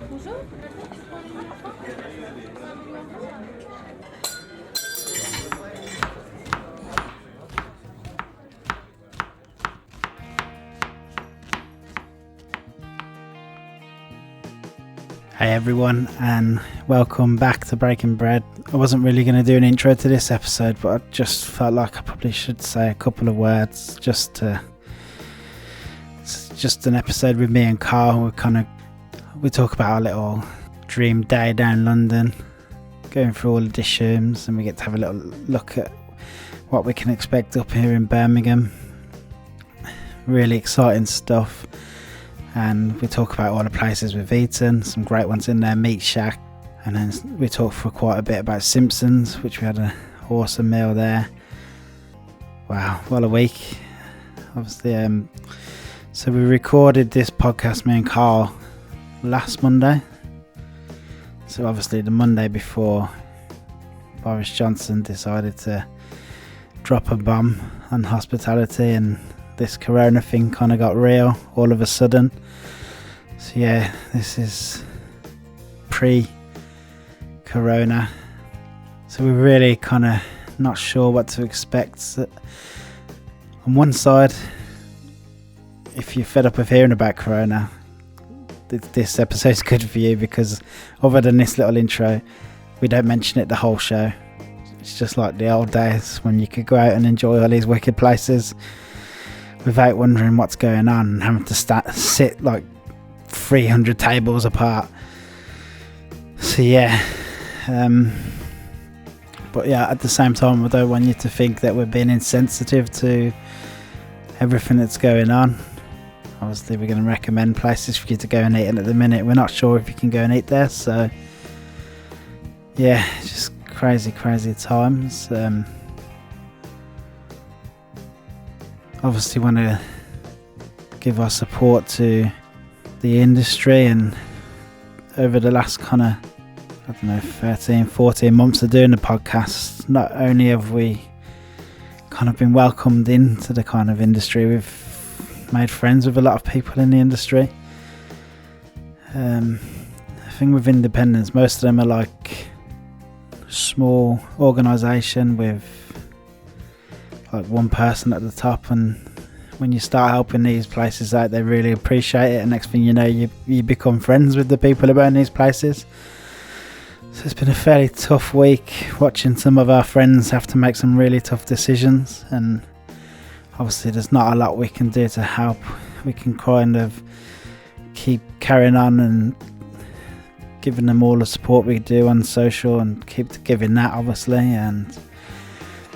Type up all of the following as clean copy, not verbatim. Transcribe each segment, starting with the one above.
Hey everyone, and welcome back to Breaking Bread. I wasn't really going to do an intro to this episode, but I just felt like I probably should say a couple of words. It's just an episode with me and Carl. We talk about our little dream day down London, going through all the Dishooms, and we get to have a little look at what we can expect up here in Birmingham. Really exciting stuff. And we talk about all the places we've eaten, some great ones in there, Meat Shack, and then we talk for quite a bit about Simpsons, which we had an awesome meal there. Wow, what a week. Obviously, so we recorded this podcast, me and Carl, last Monday. So obviously the Monday before Boris Johnson decided to drop a bomb on hospitality, and this corona thing kind of got real all of a sudden. So yeah, this is pre-corona, so we're really kind of not sure what to expect. On one side, if you're fed up of hearing about corona, this episode's good for you, because other than this little intro, we don't mention it the whole show. It's just like the old days when you could go out and enjoy all these wicked places without wondering what's going on and having to sit like 300 tables apart. So yeah, but yeah, at the same time, I don't want you to think that we're being insensitive to everything that's going on. Obviously, we're going to recommend places for you to go and eat, and at the minute we're not sure if you can go and eat there. So yeah, just crazy times. Obviously want to give our support to the industry, and over the last kind of 13-14 months of doing the podcast, not only have we kind of been welcomed into the kind of industry, we've made friends with a lot of people in the industry. I think with independents, most of them are like small organisation with like one person at the top, and when you start helping these places out, they really appreciate it, and next thing you know, you become friends with the people who own these places. So it's been a fairly tough week watching some of our friends have to make some really tough decisions, and obviously there's not a lot we can do to help. We can kind of keep carrying on and giving them all the support we do on social, and keep giving that obviously, and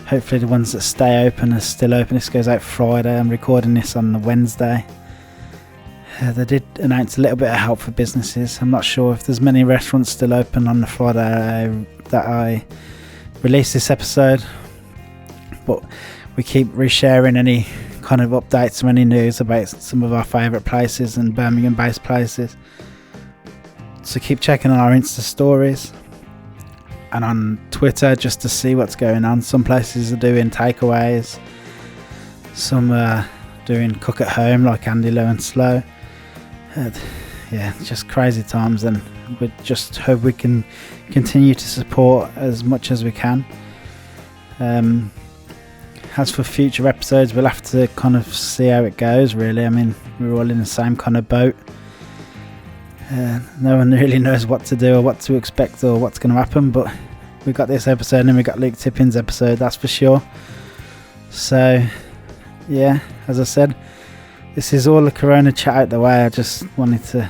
hopefully the ones that stay open are still open. This goes out Friday. I'm recording this on the Wednesday. They did announce a little bit of help for businesses. I'm not sure if there's many restaurants still open on the Friday that I release this episode, but we keep resharing any kind of updates or any news about some of our favourite places and Birmingham based places. So keep checking on our Insta stories and on Twitter just to see what's going on. Some places are doing takeaways, some are doing cook at home like Andy Low and Slow. Yeah, just crazy times, and we just hope we can continue to support as much as we can. As for future episodes, we'll have to kind of see how it goes really. I mean, we're all in the same kind of boat. No one really knows what to do or what to expect or what's going to happen, but we got this episode and we got Luke Tippin's episode, that's for sure. So yeah, as I said, this is all the corona chat out the way. I just wanted to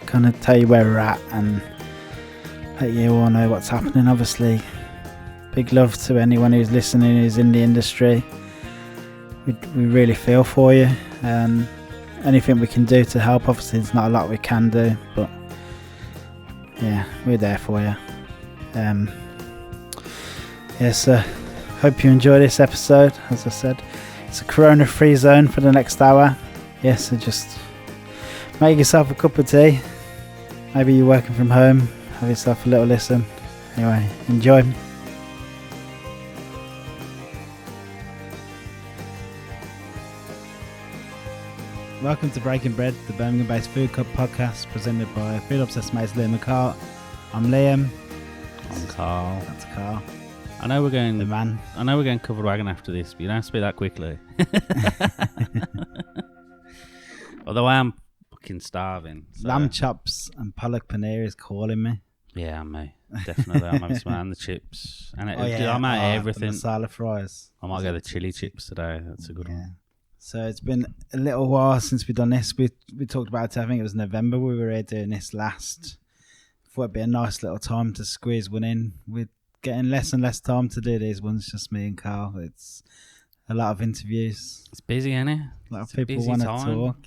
kind of tell you where we're at and let you all know what's happening. Obviously, big love to anyone who's listening who's in the industry. We really feel for you, and anything we can do to help. Obviously there's not a lot we can do, but yeah, we're there for you. So hope you enjoy this episode. As I said, it's a corona free zone for the next hour. So just make yourself a cup of tea. Maybe you're working from home, have yourself a little listen. Anyway, enjoy. Welcome to Breaking Bread, the Birmingham-based food club podcast presented by food obsessed mates Liam and Carl. I'm Liam. I'm Carl. That's Carl. I know we're going. The man. I know we're going covered wagon after this, but you don't have to speak that quickly. Although I am fucking starving. So. Lamb chops and palak paneer is calling me. Yeah, mate. Definitely. I'm having some and the chips. And I'm out everything. Masala fries. I might get the chili chips today. That's a good one. So it's been a little while since we've done this. We talked about it, I think it was November we were here doing this last. Thought it'd be a nice little time to squeeze one in. We're getting less and less time to do these ones, just me and Carl. It's a lot of interviews. It's busy, isn't it? A lot of people want to talk.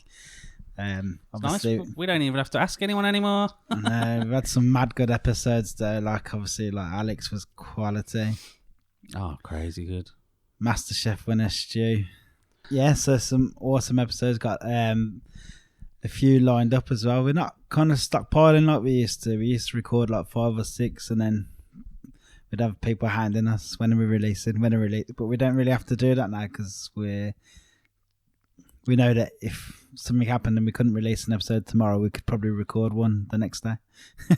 Obviously, nice. We don't even have to ask anyone anymore. No, we've had some mad good episodes though. Like obviously, like Alex was quality. Oh, crazy good. MasterChef winner Stu. Yeah, so some awesome episodes. Got a few lined up as well. We're not kind of stockpiling like we used to. We used to record like 5 or 6, and then we'd have people handing us when we release it, but we don't really have to do that now because we know that if something happened and we couldn't release an episode tomorrow, we could probably record one the next day.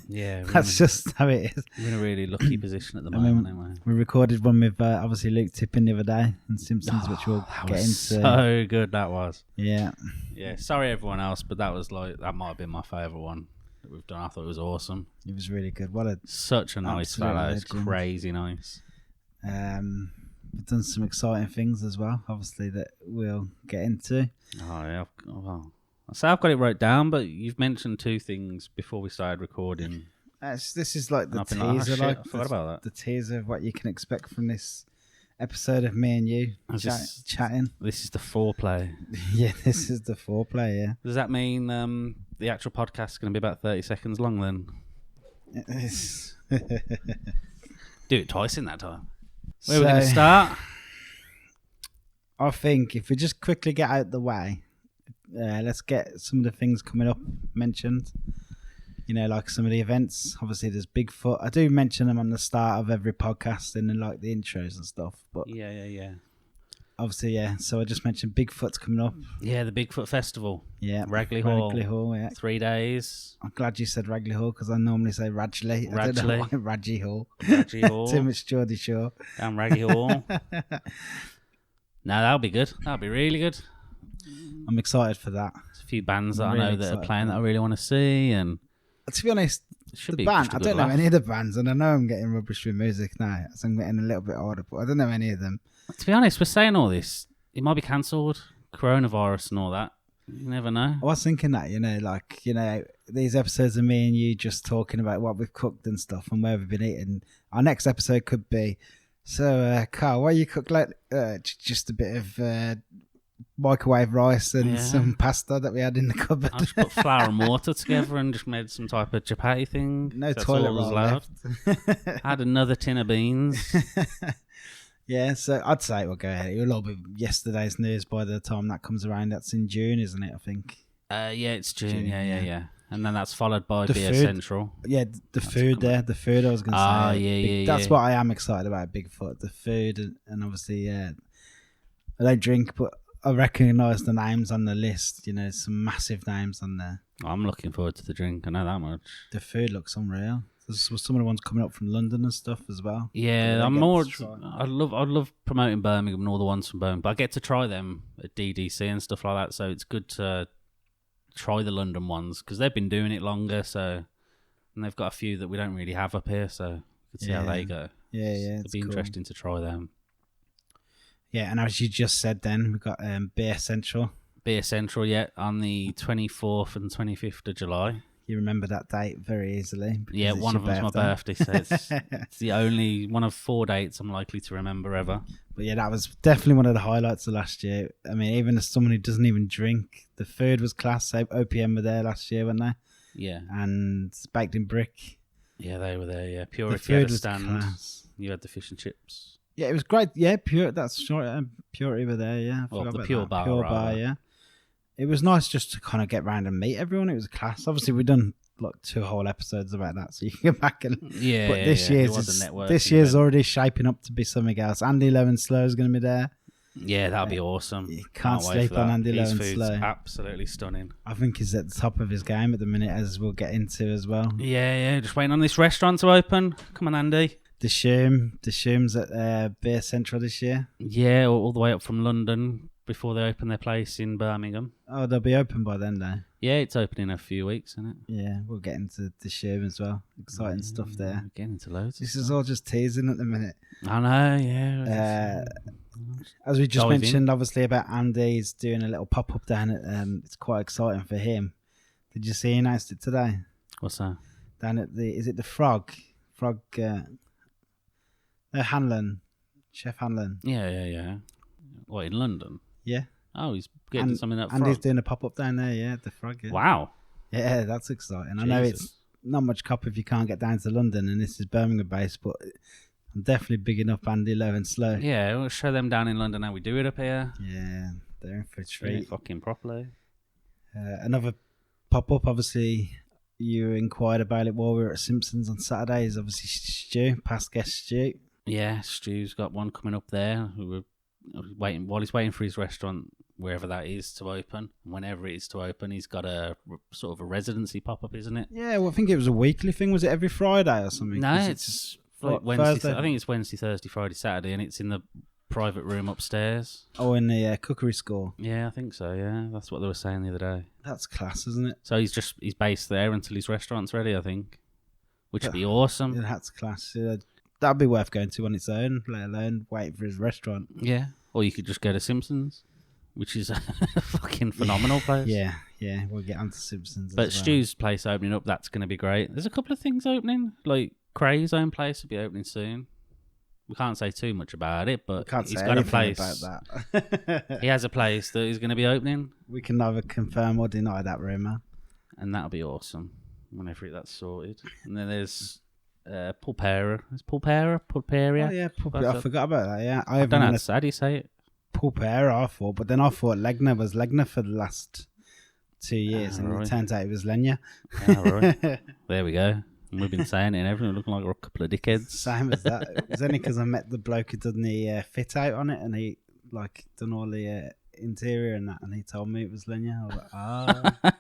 Yeah, that's just how it is. We're in a really lucky position at the moment, anyway. We recorded one with obviously Luke Tippin the other day and Simpsons, which we'll get into. So good that was. Yeah. Yeah. Sorry everyone else, but that might have been my favourite one that we've done. I thought it was awesome. It was really good. Such a nice fella. It's crazy nice. We've done some exciting things as well, obviously, that we'll get into. Oh, yeah. I say I've got it wrote down, but you've mentioned 2 things before we started recording. This is like the teaser. I forgot about that. The teaser of what you can expect from this episode of me and you chatting. This is the foreplay. Yeah, this is the foreplay, yeah. Does that mean the actual podcast is going to be about 30 seconds long then? Do it twice in that time. Where are we going to start? I think if we just quickly get out the way, let's get some of the things coming up mentioned. You know, like some of the events. Obviously, there's Bigfoot. I do mention them on the start of every podcast and then like the intros and stuff. But yeah. Obviously, yeah. So I just mentioned Bigfoot's coming up. Yeah, the Bigfoot Festival. Yeah, Ragley Hall, yeah. 3 days. I'm glad you said Ragley Hall because I normally say Radgley. I don't know why Radgy Hall. Radgy Hall. Too much Geordie Shore. Down Raggy Hall. No, that'll be good. That'll be really good. I'm excited for that. There's a few bands that I know that are playing that I really want to see, and to be honest, the band I don't know any of the bands, and I know I'm getting rubbish with music now, so I'm getting a little bit older, but I don't know any of them. To be honest, we're saying all this. It might be cancelled, coronavirus and all that. You never know. I was thinking that, these episodes of me and you just talking about what we've cooked and stuff and where we've been eating. Our next episode could be, so, Carl, what you cooked like? Just a bit of microwave rice and some pasta that we had in the cupboard. I just put flour and water together and just made some type of chapati thing. No toilet roll left. Had another tin of beans. Yeah, so I'd say we'll go ahead. It'll all be yesterday's news by the time that comes around. That's in June, isn't it, I think? Yeah, it's June. Yeah. And then that's followed by Beer Central. Yeah, the food there. The food, I was going to say. That's what I am excited about, Bigfoot. The food, and obviously, I don't drink, but I recognise the names on the list. You know, some massive names on there. I'm looking forward to the drink. I know that much. The food looks unreal. There's some of the ones coming up from London and stuff as well. Yeah, I'm more. I love promoting Birmingham and all the ones from Birmingham, but I get to try them at DDC and stuff like that. So it's good to try the London ones because they've been doing it longer. So and they've got a few that we don't really have up here. So we can see how they go. Yeah, it'll be interesting to try them. Yeah, and as you just said, then we've got Beer Central. Beer Central, on the 24th and 25th of July. You remember that date very easily. Yeah, one of them's my birthday, so it's the only one of 4 dates I'm likely to remember ever. But yeah, that was definitely one of the highlights of last year. I mean, even as someone who doesn't even drink, the food was class. OPM were there last year, weren't they? Yeah. And Baked in Brick. Yeah, they were there, yeah. Pure, the if you had food a was stand, class. You had the fish and chips. Yeah, it was great. Yeah, Pure, that's right. Purity were there, yeah. The Pure Bar. Pure Bar, yeah. It was nice just to kind of get round and meet everyone. It was class. Obviously, we've done like 2 whole episodes about that, so you can go back and but this year's already shaping up to be something else. Andy Low and Slow is going to be there. Yeah, that'd be awesome. You can't sleep on Andy Lowe and Slow. Absolutely stunning. I think he's at the top of his game at the minute, as we'll get into as well. Yeah. Just waiting on this restaurant to open. Come on, Andy. Dishoom's at Beer Central this year. Yeah, all the way up from London before they open their place in Birmingham. Oh, they'll be open by then, though. Yeah, it's opening in a few weeks, isn't it? Yeah, we'll get into Dishoom as well. Exciting stuff there. We're getting into loads. This is all just teasing at the minute. I know, yeah. As we just mentioned, obviously, about Andy's doing a little pop-up down at, it's quite exciting for him. Did you see he announced it today? What's that? Down at is it the Frog? Hanlon. Chef Hanlon. Yeah. What, in London? Yeah. Oh, he's getting something up Andy's doing a pop-up down there, yeah, the Frog. Yeah. Wow. Yeah, that's exciting. Jesus. I know it's not much cop if you can't get down to London, and this is Birmingham based, but I'm definitely bigging up Andy Lowe and Slow. Yeah, we'll show them down in London how we do it up here. Yeah, they're in for a treat. Fucking properly. Another pop-up, obviously, you inquired about it while we were at Simpsons on Saturday, is obviously Stu, past guest Stu. Yeah, Stu's got one coming up there. We're waiting while he's waiting for his restaurant, wherever that is, to open. Whenever it is to open, he's got a sort of a residency pop-up, isn't it? Yeah, well, I think it was a weekly thing. Was it every Friday or something? No, it's like Wednesday. Thursday? I think it's Wednesday, Thursday, Friday, Saturday, and it's in the private room upstairs. Oh, in the cookery school. Yeah, I think so. Yeah, that's what they were saying the other day. That's class, isn't it? So he's based there until his restaurant's ready, I think, which would be awesome. Yeah, that's class. Yeah, that'd be worth going to on its own, let alone waiting for his restaurant. Yeah, or you could just go to Simpsons, which is a fucking phenomenal place. Yeah, we'll get onto Simpsons. But as well. Stu's place opening up, that's going to be great. There's a couple of things opening, like Cray's own place will be opening soon. We can't say too much about it, but he's got a place. About that. He has a place that is going to be opening. We can neither confirm or deny that rumour. And that'll be awesome whenever that's sorted. And then there's Pulpera. Is Pulperia? Oh, yeah, I forgot about that, yeah. I don't know how do you say it? Pulpera, I thought, but then I thought Legner was Legner for the last 2 years, and it turns out it was Lenya. Right. There we go. And we've been saying it and everything, looking like we're a couple of dickheads. Same as that. It was only because I met the bloke who done the fit out on it, and he done all the interior and that, and he told me it was Lenya. I was like,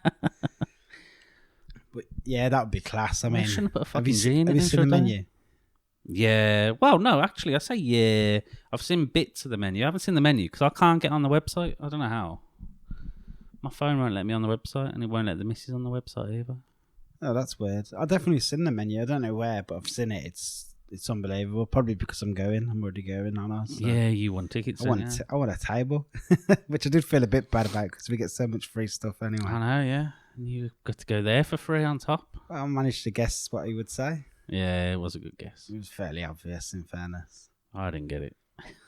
But yeah, that would be class. I mean, shouldn't put a fucking have you seen the menu? Yeah. Well, no, actually, I say yeah. I've seen bits of the menu. I haven't seen the menu because I can't get on the website. I don't know how. My phone won't let me on the website, and it won't let the missus on the website either. Oh, that's weird. I've definitely seen the menu. I don't know where, but I've seen it. It's unbelievable. Probably because I'm going. I'm already going, aren't I? So yeah, you want tickets. I want a table, which I did feel a bit bad about because we get so much free stuff anyway. I know, yeah. And you got to go there for free on top. Well, I managed to guess what he would say. Yeah, it was a good guess. It was fairly obvious, in fairness. I didn't get it.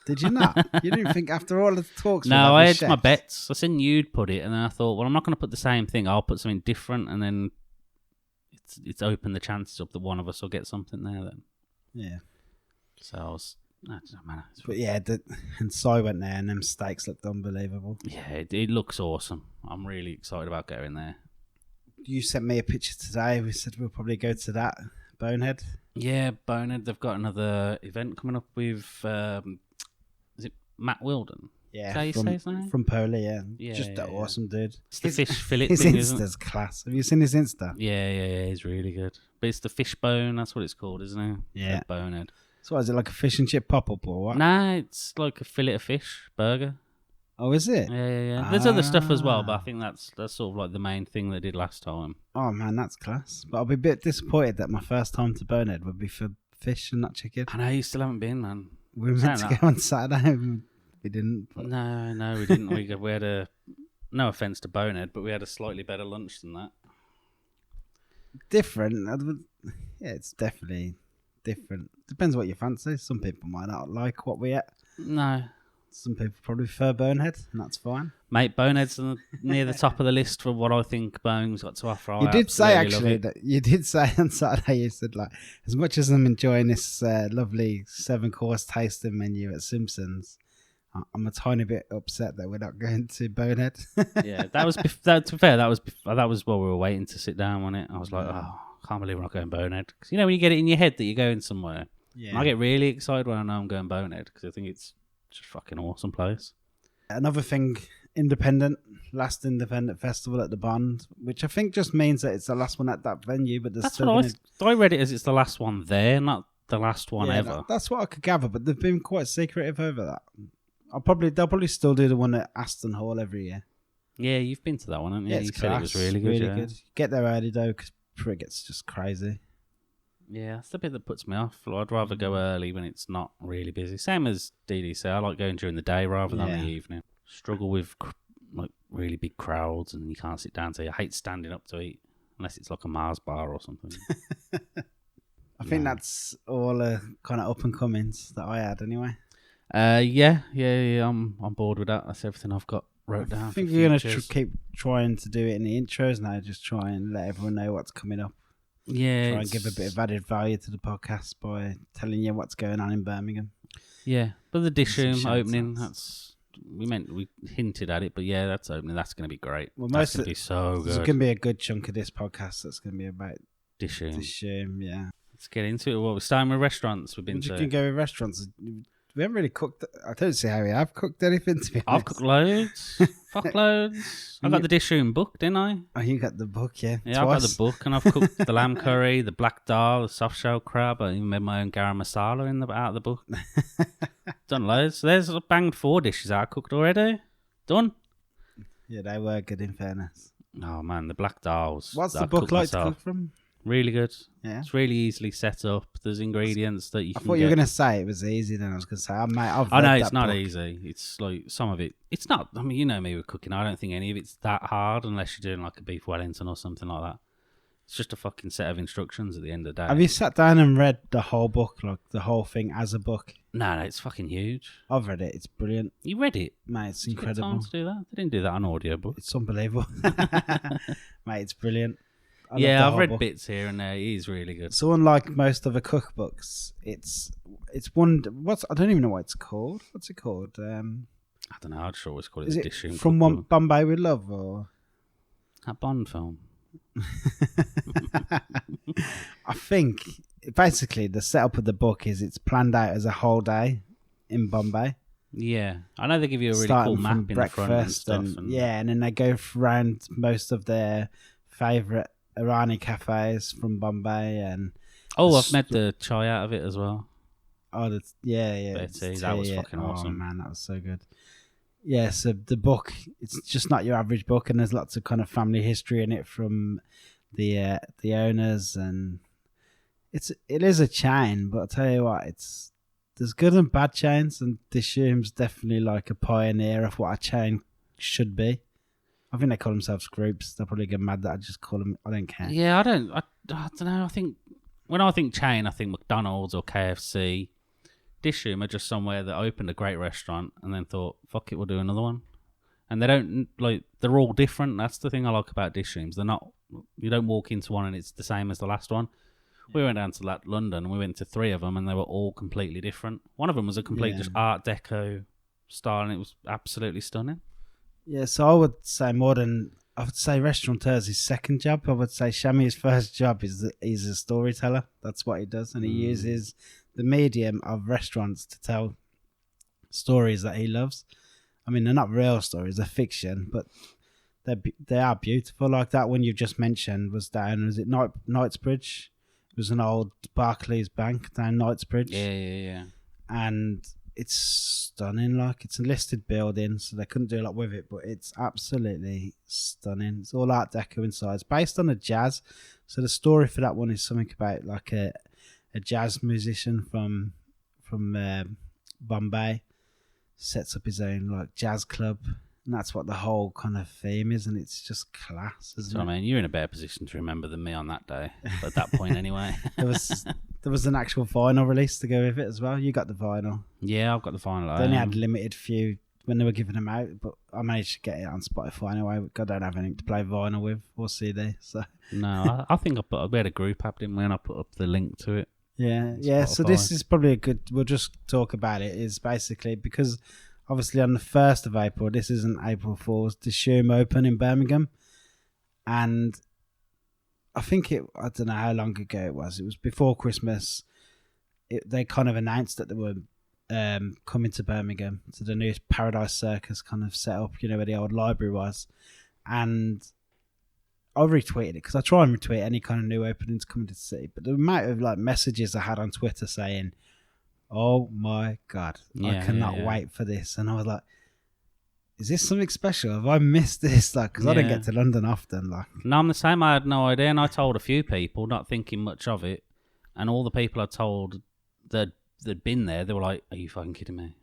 Did you not? You didn't think after all of the talks? No, I had my bets. I seen you'd put it, and then I thought, well, I'm not going to put the same thing. I'll put something different, and then it's opened the chances up that one of us will get something there then. Yeah. So I was, no, it doesn't matter. But yeah, and so I went there, and them steaks looked unbelievable. Yeah, it looks awesome. I'm really excited about going there. You sent me a picture today. We said we'll probably go to that Bonehead. Yeah, Bonehead. They've got another event coming up with, is it Matt Wilden? Yeah, Is that how you say his name? From Polar, yeah. Yeah, Just yeah, awesome dude. It's the fish fillet his thing, Insta's class. Have you seen his Insta? Yeah, he's really good. But it's the fish bone, that's what it's called, isn't it? Yeah. The Bonehead. So is it like a fish and chip pop-up or what? Nah, it's like a fillet of fish burger. Oh, is it? Yeah. There's other stuff as well, but I think that's sort of like the main thing they did last time. Oh, man, that's class. But I'll be a bit disappointed that my first time to Bonehead would be for fish and not chicken. I know, you still haven't been, man. We were meant to go on Saturday. We didn't. But... No, we didn't. we had a, no offence to Bonehead, but we had a slightly better lunch than that. Different. Yeah, it's definitely different. Depends what you fancy. Some people might not like what we ate. No. Some people probably prefer Bonehead, and that's fine. Mate, Bonehead's near the top of the list for what I think Birmingham's got to offer. You did say, actually, that you did say on Saturday, you said, like, as much as I'm enjoying this lovely 7-course tasting menu at Simpsons, I'm a tiny bit upset that we're not going to Bonehead. Yeah, that was, to be fair, that was what we were waiting to sit down on it. I was like, oh, I can't believe we're not going Bonehead. Because, you know, when you get it in your head that you're going somewhere, I get really excited when I know I'm going Bonehead because I think it's Just fucking awesome place. Another thing, last independent festival at the Bond, which I think just means that it's the last one at that venue. But That's what I read it as. It's the last one there, not the last one ever. That's what I could gather. But they've been quite secretive over that. They'll probably still do the one at Aston Hall every year. Yeah, you've been to that one, haven't you? Yeah, you it's said it was really good. Really good. Get there early though, because it gets just crazy. Yeah, that's the bit that puts me off. I'd rather go early when it's not really busy. Same as DDC. I like going during the day rather than the evening. Struggle with like really big crowds and you can't sit down to eat. I hate standing up to eat unless it's like a Mars bar or something. I think that's all kind of up and comings that I had anyway. Yeah. I'm on board with that. That's everything I've got wrote down. I think we're going to keep trying to do it in the intros now. Just try and let everyone know what's coming up. Yeah, try and give a bit of added value to the podcast by telling you what's going on in Birmingham. Yeah, but the Dishoom opening, we hinted at it, but yeah, that's opening. That's going to be great. Well, that's going to be so good. There's going to be a good chunk of this podcast that's going to be about Dishoom. Yeah. Let's get into it. Well, we're starting with restaurants. We've been to. You can go with restaurants. We haven't really cooked. I don't see how we have cooked anything, to be honest. I've cooked loads. Fuck loads. I got the Dishoom book, didn't I? Oh, you got the book, yeah. Yeah, I've got the book, and I've cooked the lamb curry, the black dal, the soft shell crab. I even made my own garam masala out of the book. Done loads. So there's banged 4 dishes I cooked already. Done. Yeah, they were good in fairness. Oh, man, the black dals. What's the book like to cook from? Really good. Yeah. It's really easily set up. There's ingredients that you can I thought you were going to say it was easy, then I was going to say, I've know it's not easy. It's like some of it. It's not, I mean, you know me with cooking. I don't think any of it's that hard unless you're doing like a beef Wellington or something like that. It's just a fucking set of instructions at the end of the day. Have you sat down and read the whole book, like the whole thing as a book? No, it's fucking huge. I've read it. It's brilliant. You read it? Mate, it's incredible. Time to do that? They didn't do that on audiobook. It's unbelievable. Mate, it's brilliant. I've read bits here and there. It is really good. So unlike most other cookbooks, it's one. I don't even know what it's called. What's it called? I don't know. I'd sure always call it is a it Dishoom. From Bombay with Love, or a Bond film. I think basically the setup of the book is it's planned out as a whole day in Bombay. Yeah, I know they give you a really cool map in the front and stuff. And then they go around most of their favourite Irani cafes from Bombay, and I've made the chai out of it as well. Oh, that was fucking awesome. Oh man, that was so good. Yeah, so the book, it's just not your average book, and there's lots of kind of family history in it from the owners, and it is a chain, but I'll tell you what, there's good and bad chains, and Dishoom's definitely like a pioneer of what a chain should be. I think they call themselves groups. They'll probably get mad that I just call them. I don't care. Yeah, I don't know. I think when I think chain, I think McDonald's or KFC. Dishoom are just somewhere that opened a great restaurant and then thought, fuck it, we'll do another one. And they don't, they're all different. That's the thing I like about Dishooms. They're not, you don't walk into one and it's the same as the last one. We went down to London and we went to 3 of them and they were all completely different. One of them was a complete just Art Deco style and it was absolutely stunning. Yeah, so I would say Restaurateur's his second job. I would say Shami's first job is that he's a storyteller. That's what he does. And he uses the medium of restaurants to tell stories that he loves. I mean, they're not real stories, they're fiction, but they are beautiful. Like that one you just mentioned was Knightsbridge? It was an old Barclays bank down Knightsbridge. Yeah. And it's stunning. Like, it's a listed building, so they couldn't do a lot with it, but it's absolutely stunning. It's all Art Deco inside. It's based on a jazz. So the story for that one is something about like a jazz musician from Bombay sets up his own like jazz club, and that's what the whole kind of theme is, and it's just class, isn't it? I mean, you're in a better position to remember than me on that day, but at that point anyway. There was an actual vinyl release to go with it as well. You got the vinyl. Yeah, I've got the vinyl. They only had limited few when they were giving them out, but I managed to get it on Spotify anyway. I don't have anything to play vinyl with or CD, so. No, I think we had a group app, didn't we? And I put up the link to it. Yeah. So this is probably a good. We'll just talk about it. Is basically because obviously on the 1st of April, this isn't April Fool's. Dishoom open in Birmingham, and I think I don't know how long ago it was. It was before Christmas. They kind of announced that they were coming to Birmingham to the new Paradise Circus kind of set up, where the old library was, and I retweeted it because I try and retweet any kind of new openings coming to the city. But the amount of like messages I had on Twitter saying, "Oh my god, I cannot wait for this," and I was like, "Is this something special? Have I missed this?" Like, because I don't get to London often. Like, no, I'm the same. I had no idea, and I told a few people, not thinking much of it, and all the people I told that they'd been there, they were like, "Are you fucking kidding me?"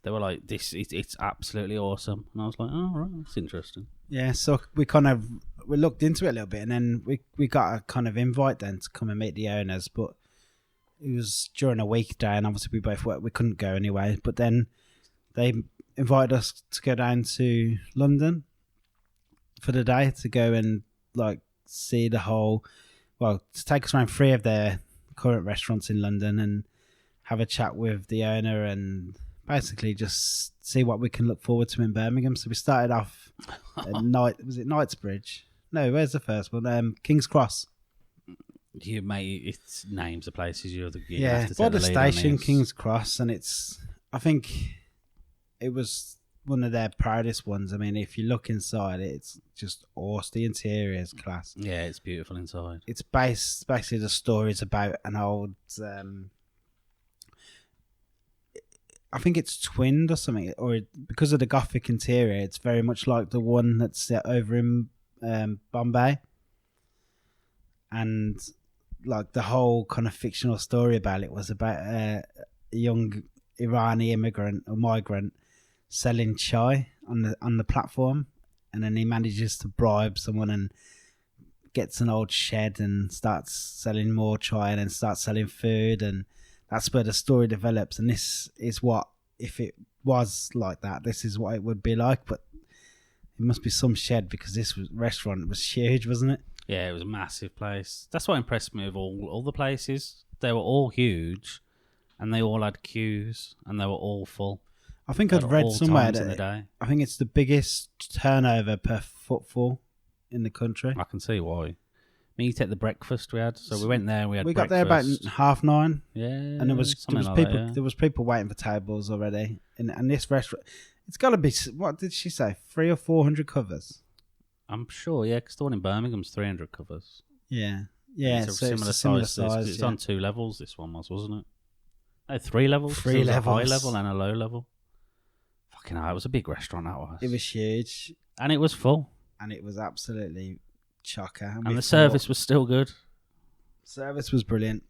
They were like, it's absolutely awesome. And I was like, oh, right, that's interesting. Yeah, so we looked into it a little bit, and then we got a kind of invite then to come and meet the owners, but it was during a weekday, and obviously we both worked, we couldn't go anyway. But then they invited us to go down to London for the day to go and like see the whole, to take us around 3 of their current restaurants in London and have a chat with the owner and basically just see what we can look forward to in Birmingham. So we started off at Knightsbridge? No, where's the first one? King's Cross. You mate, it's names of places you have to by the station, King's Cross, and I think it was one of their proudest ones. I mean, if you look inside it, it's just awesome. The interior is class. Yeah, it's beautiful inside. It's basically the stories about an old I think it's twinned or something, or because of the Gothic interior, it's very much like the one that's set over in Bombay. And like the whole kind of fictional story about it was about a young Irani immigrant or migrant selling chai on the platform, and then he manages to bribe someone and gets an old shed and starts selling more chai and then starts selling food, and that's where the story develops. And this is what, if it was like that, this is what it would be like. But it must be some shed because this restaurant was huge, wasn't it? Yeah, it was a massive place. That's what impressed me with all the places. They were all huge, and they all had queues, and they were all full. I think I'd read somewhere that I think it's the biggest turnover per footfall in the country. I can see why. You take the breakfast we had, so we went there and we had breakfast. Got there about 9:30. Yeah, and there was people waiting for tables already. And this restaurant, it's got to be, what did she say, 300 or 400 covers? I'm sure, yeah, because the one in Birmingham's 300 covers. Yeah, it's a similar size. It's on 2 levels. This one wasn't it? No, 3 levels. 3 levels, a high level and a low level. Fucking hell, it was a big restaurant. That was. It was huge, and it was full, and it was absolutely chocker. And the service was still good. Service was brilliant.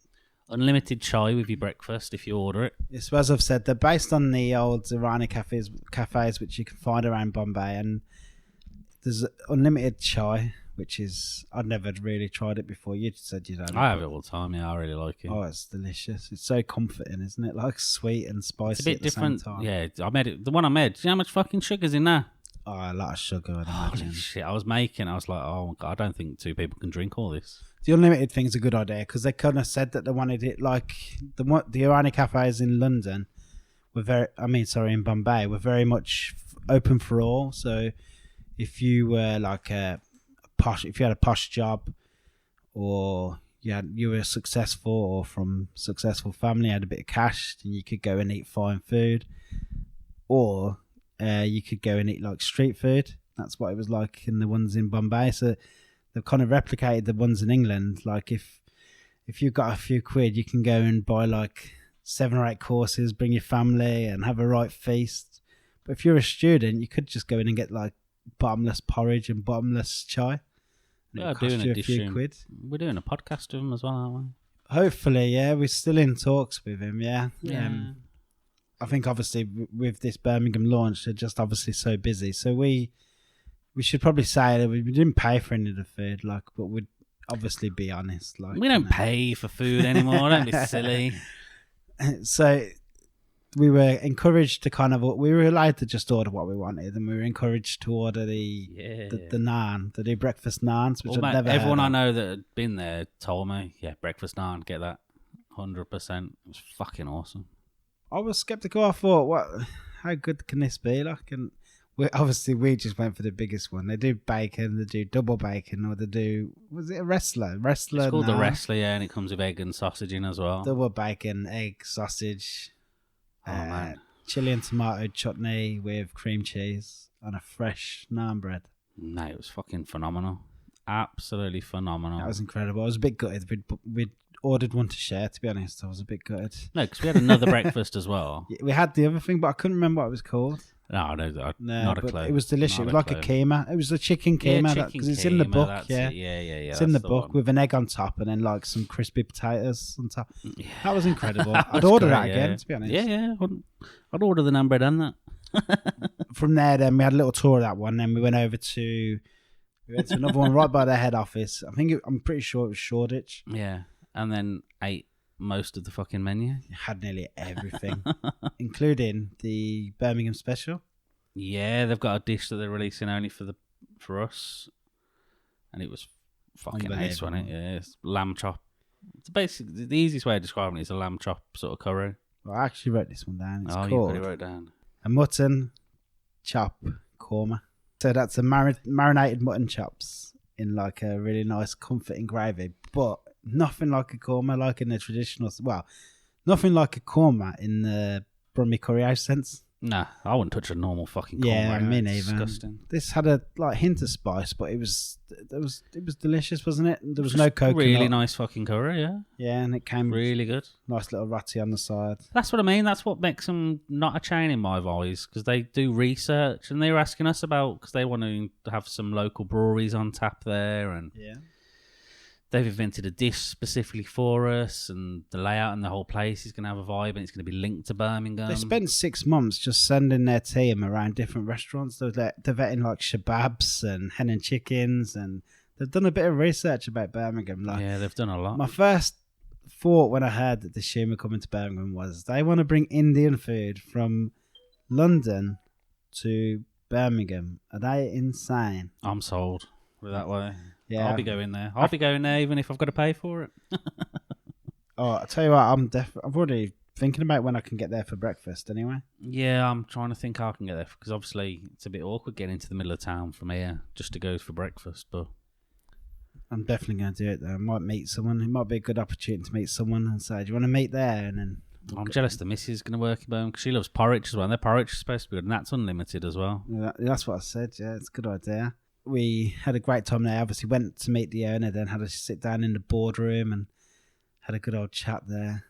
Unlimited chai with your breakfast if you order it. Yes, as I've said, they're based on the old Irani cafes which you can find around Bombay, and there's unlimited chai, which is, I'd never really tried it before. You said you don't. I have it all the time. Yeah, I really like it. Oh, it's delicious. It's so comforting, isn't it? Like sweet and spicy. It's a bit at the different. Same time. Yeah, I made it. The one I made. Do you know how much fucking sugar's in there? Oh, a lot of sugar. Holy shit! I was like, oh my god, I don't think 2 people can drink all this. The unlimited thing's a good idea because they kind of said that they wanted it like the Irani cafes in London were in Bombay were very much open for all. So if you were like if you had a posh job, or you were successful or from successful family, had a bit of cash, then you could go and eat fine food, or you could go and eat like street food. That's what it was like in the ones in Bombay. So they've kind of replicated the ones in England. Like if you've got a few quid, you can go and buy like 7 or 8 courses, bring your family and have a right feast. But if you're a student, you could just go in and get like bottomless porridge and bottomless chai. We're doing a few quid. We're doing a podcast with him as well, aren't we? Hopefully, yeah. We're still in talks with him, yeah. I think obviously with this Birmingham launch, they're just obviously so busy. So we should probably say that we didn't pay for any of the food, but we'd obviously be honest. We don't pay for food anymore. Don't be silly. So we were encouraged to we were allowed to just order what we wanted, and we were encouraged to order the naan, the breakfast naans, which I'd never everyone heard I of. know that had been there told me, breakfast naan, get that, 100%. It was fucking awesome. I was skeptical. I thought, how good can this be? And we just went for the biggest one. They do bacon, they do double bacon, or they do, was it a wrestler? It's called the wrestler, yeah, and it comes with egg and sausage in as well. Double bacon, egg, sausage. Man. Chili and tomato chutney with cream cheese on a fresh naan bread. No, it was fucking phenomenal. Absolutely phenomenal. That was incredible. I was a bit gutted. We'd ordered one to share, to be honest. I was a bit gutted. No, because we had another breakfast as well. We had the other thing, but I couldn't remember what it was called. No, not a clue. It was delicious. It was like a keema. It was a chicken keema because it's in the book. Yeah, it's in the book with an egg on top and then like some crispy potatoes on top. Yeah. That was incredible. I'd order that again, to be honest. Yeah. I'd order the naan bread and that. From there, then we had a little tour of that one. Then we went over to another one right by their head office. I'm pretty sure it was Shoreditch. Yeah, and then ate most of the fucking menu. It had nearly everything, including the Birmingham special. Yeah, they've got a dish that they're releasing only for us, and it was fucking ace, wasn't it? Yeah, it's lamb chop. It's basically the easiest way of describing it is a lamb chop sort of curry. Well, I actually wrote this one down. It's called you really wrote it down. A mutton chop korma. So that's a marinated mutton chops in like a really nice comforting gravy, but nothing like a korma, like in the traditional. Well, nothing like a korma in the Brummy curry house sense. Nah, I wouldn't touch a normal fucking korma. Yeah, me neither. Disgusting. This had a hint of spice, but it was delicious, wasn't it? There was no coconut. Really nice fucking curry, yeah. Yeah, and it came really good. Nice little ratty on the side. That's what I mean. That's what makes them not a chain in my eyes, because they do research and they were asking us about because they want to have some local breweries on tap there, and yeah. They've invented a dish specifically for us, and the layout and the whole place is going to have a vibe, and it's going to be linked to Birmingham. They spent 6 months just sending their team around different restaurants. They're vetting like shababs and hen and chickens, and they've done a bit of research about Birmingham. Yeah, they've done a lot. My first thought when I heard that Dishoom were coming to Birmingham was they want to bring Indian food from London to Birmingham. Are they insane? I'm sold. That way. Yeah, I'll be going there. I'll be going there even if I've got to pay for it. Oh, I'll tell you what, I'm already thinking about when I can get there for breakfast anyway. Yeah, I'm trying to think how I can get there, because obviously it's a bit awkward getting into the middle of town from here just to go for breakfast, but I'm definitely going to do it though. I might meet someone. It might be a good opportunity to meet someone and say, do you want to meet there? And then I'm jealous the missus is going to work in Birmingham because she loves porridge as well, and their porridge is supposed to be good, and that's unlimited as well. Yeah, that's what I said. Yeah, it's a good idea. We had a great time there. Obviously went to meet the owner, then had to sit down in the boardroom and had a good old chat there.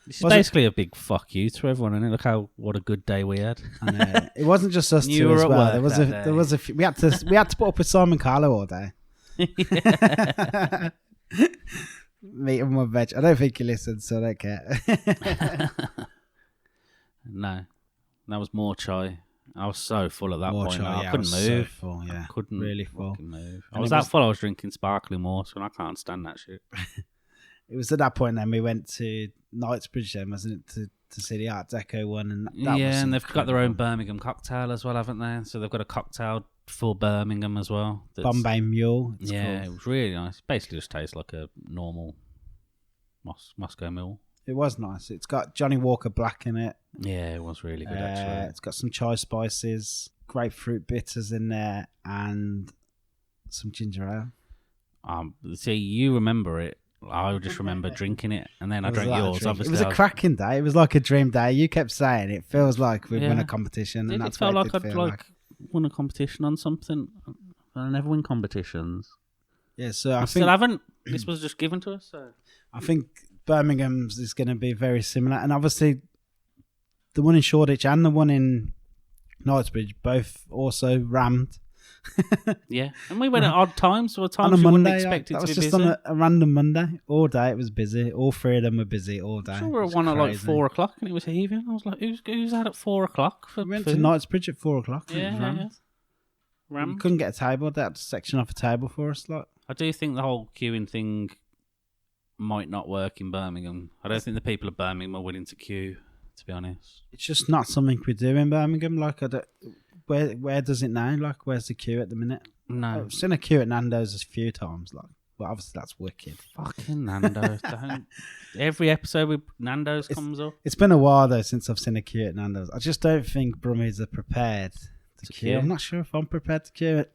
It's basically a big fuck you to everyone, and look what a good day we had. I know. It wasn't just us two as well. There was a few, we had to put up with Simon Carlo all day. Meet him on veg. I don't think he listens, so I don't care. No, that was more chai. I was so full at that point. Chai, I couldn't move. So full, yeah. I couldn't really full. Move. I was that full. I was drinking sparkling water, and I can't stand that shit. It was at that point then we went to Knightsbridge, then, wasn't it, to see the Art Deco one, and that was and they've got their own Birmingham cocktail as well, haven't they? So they've got a cocktail for Birmingham as well. Bombay Mule. It was really nice. It basically just tastes like a normal Moscow Mule. It was nice. It's got Johnny Walker Black in it. Yeah, it was really good, actually. It's got some chai spices, grapefruit bitters in there, and some ginger ale. See, you remember it. I just remember drinking it, and then I drank yours. Obviously, it was a cracking day. It was like a dream day. You kept saying it feels like we've won a competition, and that's it felt what like I'd won a competition on something. I never win competitions. Yeah, so I think still haven't. This was just given to us. So I think Birmingham's is going to be very similar, and obviously the one in Shoreditch and the one in Knightsbridge both also rammed. Yeah, and we went at odd times, so times on a you Monday, wouldn't expect it to be busy. That was just on a random Monday. All day it was busy. All three of them were busy all day. I'm sure we were one at like 4 o'clock, and it was heaving. I was like, "Who's out at 4 o'clock for?" We went food? to Knightsbridge at 4 o'clock. Yeah. We couldn't get a table. They had to section off a table for us. Like, I do think the whole queuing thing might not work in Birmingham. I don't think the people of Birmingham are willing to queue, to be honest. It's just not something we do in Birmingham. Like, where does it now? Like, where's the queue at the minute? No. I've seen a queue at Nando's a few times. Like, well, obviously that's wicked. Fucking Nando's. Don't. Every episode with Nando's comes up. It's been a while though since I've seen a queue at Nando's. I just don't think Brummies are prepared to queue. I'm not sure if I'm prepared to queue it,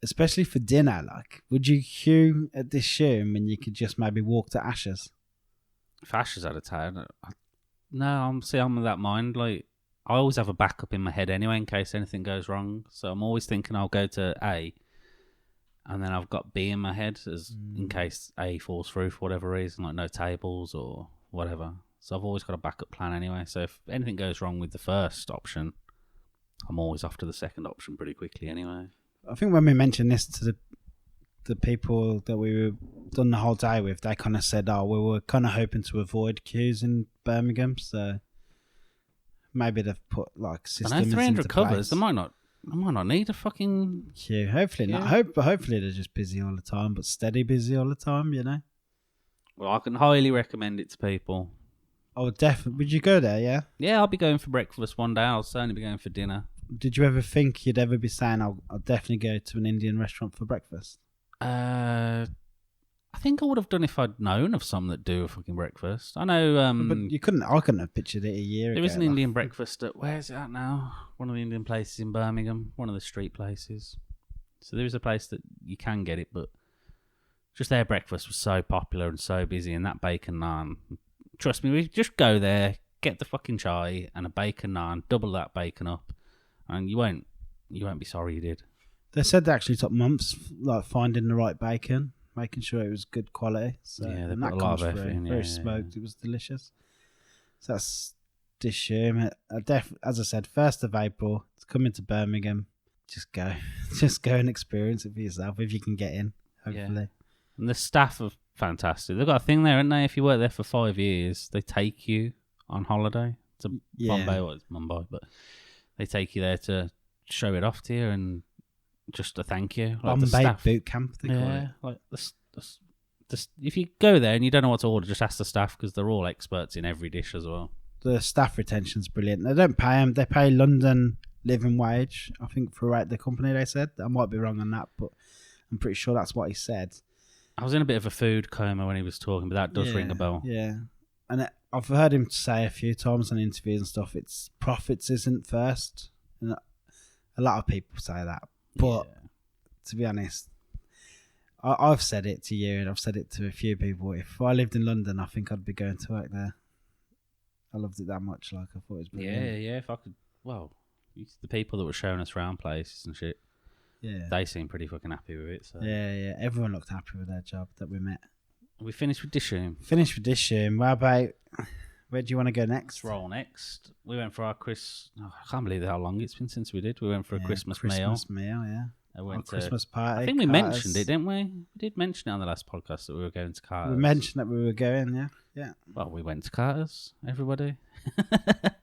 especially for dinner. Like, would you queue at Dishoom when you could just maybe walk to Ashes? If Ashes out of town, No, I'm of that mind. Like, I always have a backup in my head anyway in case anything goes wrong. So I'm always thinking I'll go to A, and then I've got B in my head as in case A falls through for whatever reason, like no tables or whatever. So I've always got a backup plan anyway. So if anything goes wrong with the first option, I'm always off to the second option pretty quickly anyway. I think when we mentioned this to the people that we were done the whole day with, they kind of said, "Oh, we were kind of hoping to avoid queues in Birmingham, so maybe they've put like systems." I know 300 into covers. place. They might not need a fucking queue. Hopefully not. Hopefully they're just busy all the time, but steady busy all the time. You know. Well, I can highly recommend it to people. Oh, definitely. Would you go there? Yeah. Yeah, I'll be going for breakfast one day. I'll certainly be going for dinner. Did you ever think you'd ever be saying, "I'll definitely go to an Indian restaurant for breakfast"? I think I would have done if I'd known of some that do a fucking breakfast. I know. But you couldn't. I couldn't have pictured it a year ago. There is an Indian breakfast at where's it at now? One of the Indian places in Birmingham. One of the street places. So there is a place that you can get it, but just their breakfast was so popular and so busy, and that bacon naan. Trust me, we just go there, get the fucking chai and a bacon naan, double that bacon up, and you won't be sorry you did. They said they actually took months, like finding the right bacon, making sure it was good quality. So, Yeah, they and put that a lot comes of effort through. in, Very yeah, smoked. yeah. It was delicious. So that's Dishoom. As I said, 1st of April. It's coming to Birmingham. Just go, just go and experience it for yourself if you can get in. Hopefully. Yeah. And the staff are fantastic. They've got a thing there, haven't they? If you work there for 5 years, they take you on holiday to Bombay. Well, it's Mumbai, but they take you there to show it off to you and just a thank you. Like Bombay boot camp, they call it. Like if you go there and you don't know what to order, just ask the staff because they're all experts in every dish as well. The staff retention's brilliant. They don't pay them. They pay London living wage, I think, throughout the company, they said. I might be wrong on that, but I'm pretty sure that's what he said. I was in a bit of a food coma when he was talking, but that does ring a bell. Yeah. And I've heard him say a few times on interviews and stuff, it's profits isn't first. And a lot of people say that. But to be honest, I've said it to you and I've said it to a few people. If I lived in London, I think I'd be going to work there. I loved it that much. Like, I thought it was brilliant. Yeah. If I could, well, the people that were showing us around places and shit, they seemed pretty fucking happy with it. So. Yeah. Everyone looked happy with their job that we met. We finished with Dishoom. What about, where do you want to go next? Let's roll next. We went for our I can't believe how long it's been since we did. We went for a Christmas meal. Christmas meal, yeah. I went to Christmas party. I think we Carter's. mentioned it, didn't we? We did mention it on the last podcast that we were going to Carter's. We mentioned that we were going, yeah. Well, we went to Carter's, everybody. It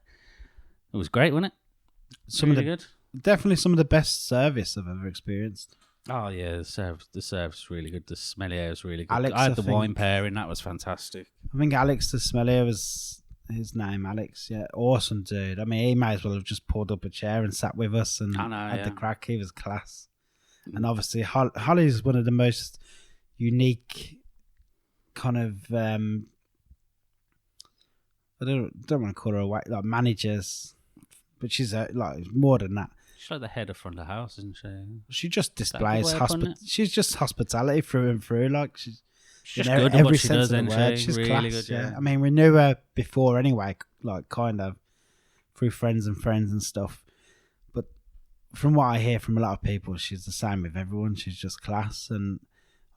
was great, wasn't it? Really good. Definitely some of the best service I've ever experienced. Oh yeah, the service is really good. The sommelier is really good. Alex, I had the wine pairing, that was fantastic. I think Alex the sommelier was his name, Alex. Yeah, awesome dude. I mean, he might as well have just pulled up a chair and sat with us and had the crack. He was class. And obviously, Holly's one of the most unique kind of I don't want to call her like managers, but she's like more than that. She's like the head of front of house, isn't she? She just displays she's just hospitality through and through. Like she's just good at what she does, isn't she? She's really class, good. Yeah. I mean, we knew her before anyway, like kind of through friends and stuff. But from what I hear from a lot of people, she's the same with everyone. She's just class, and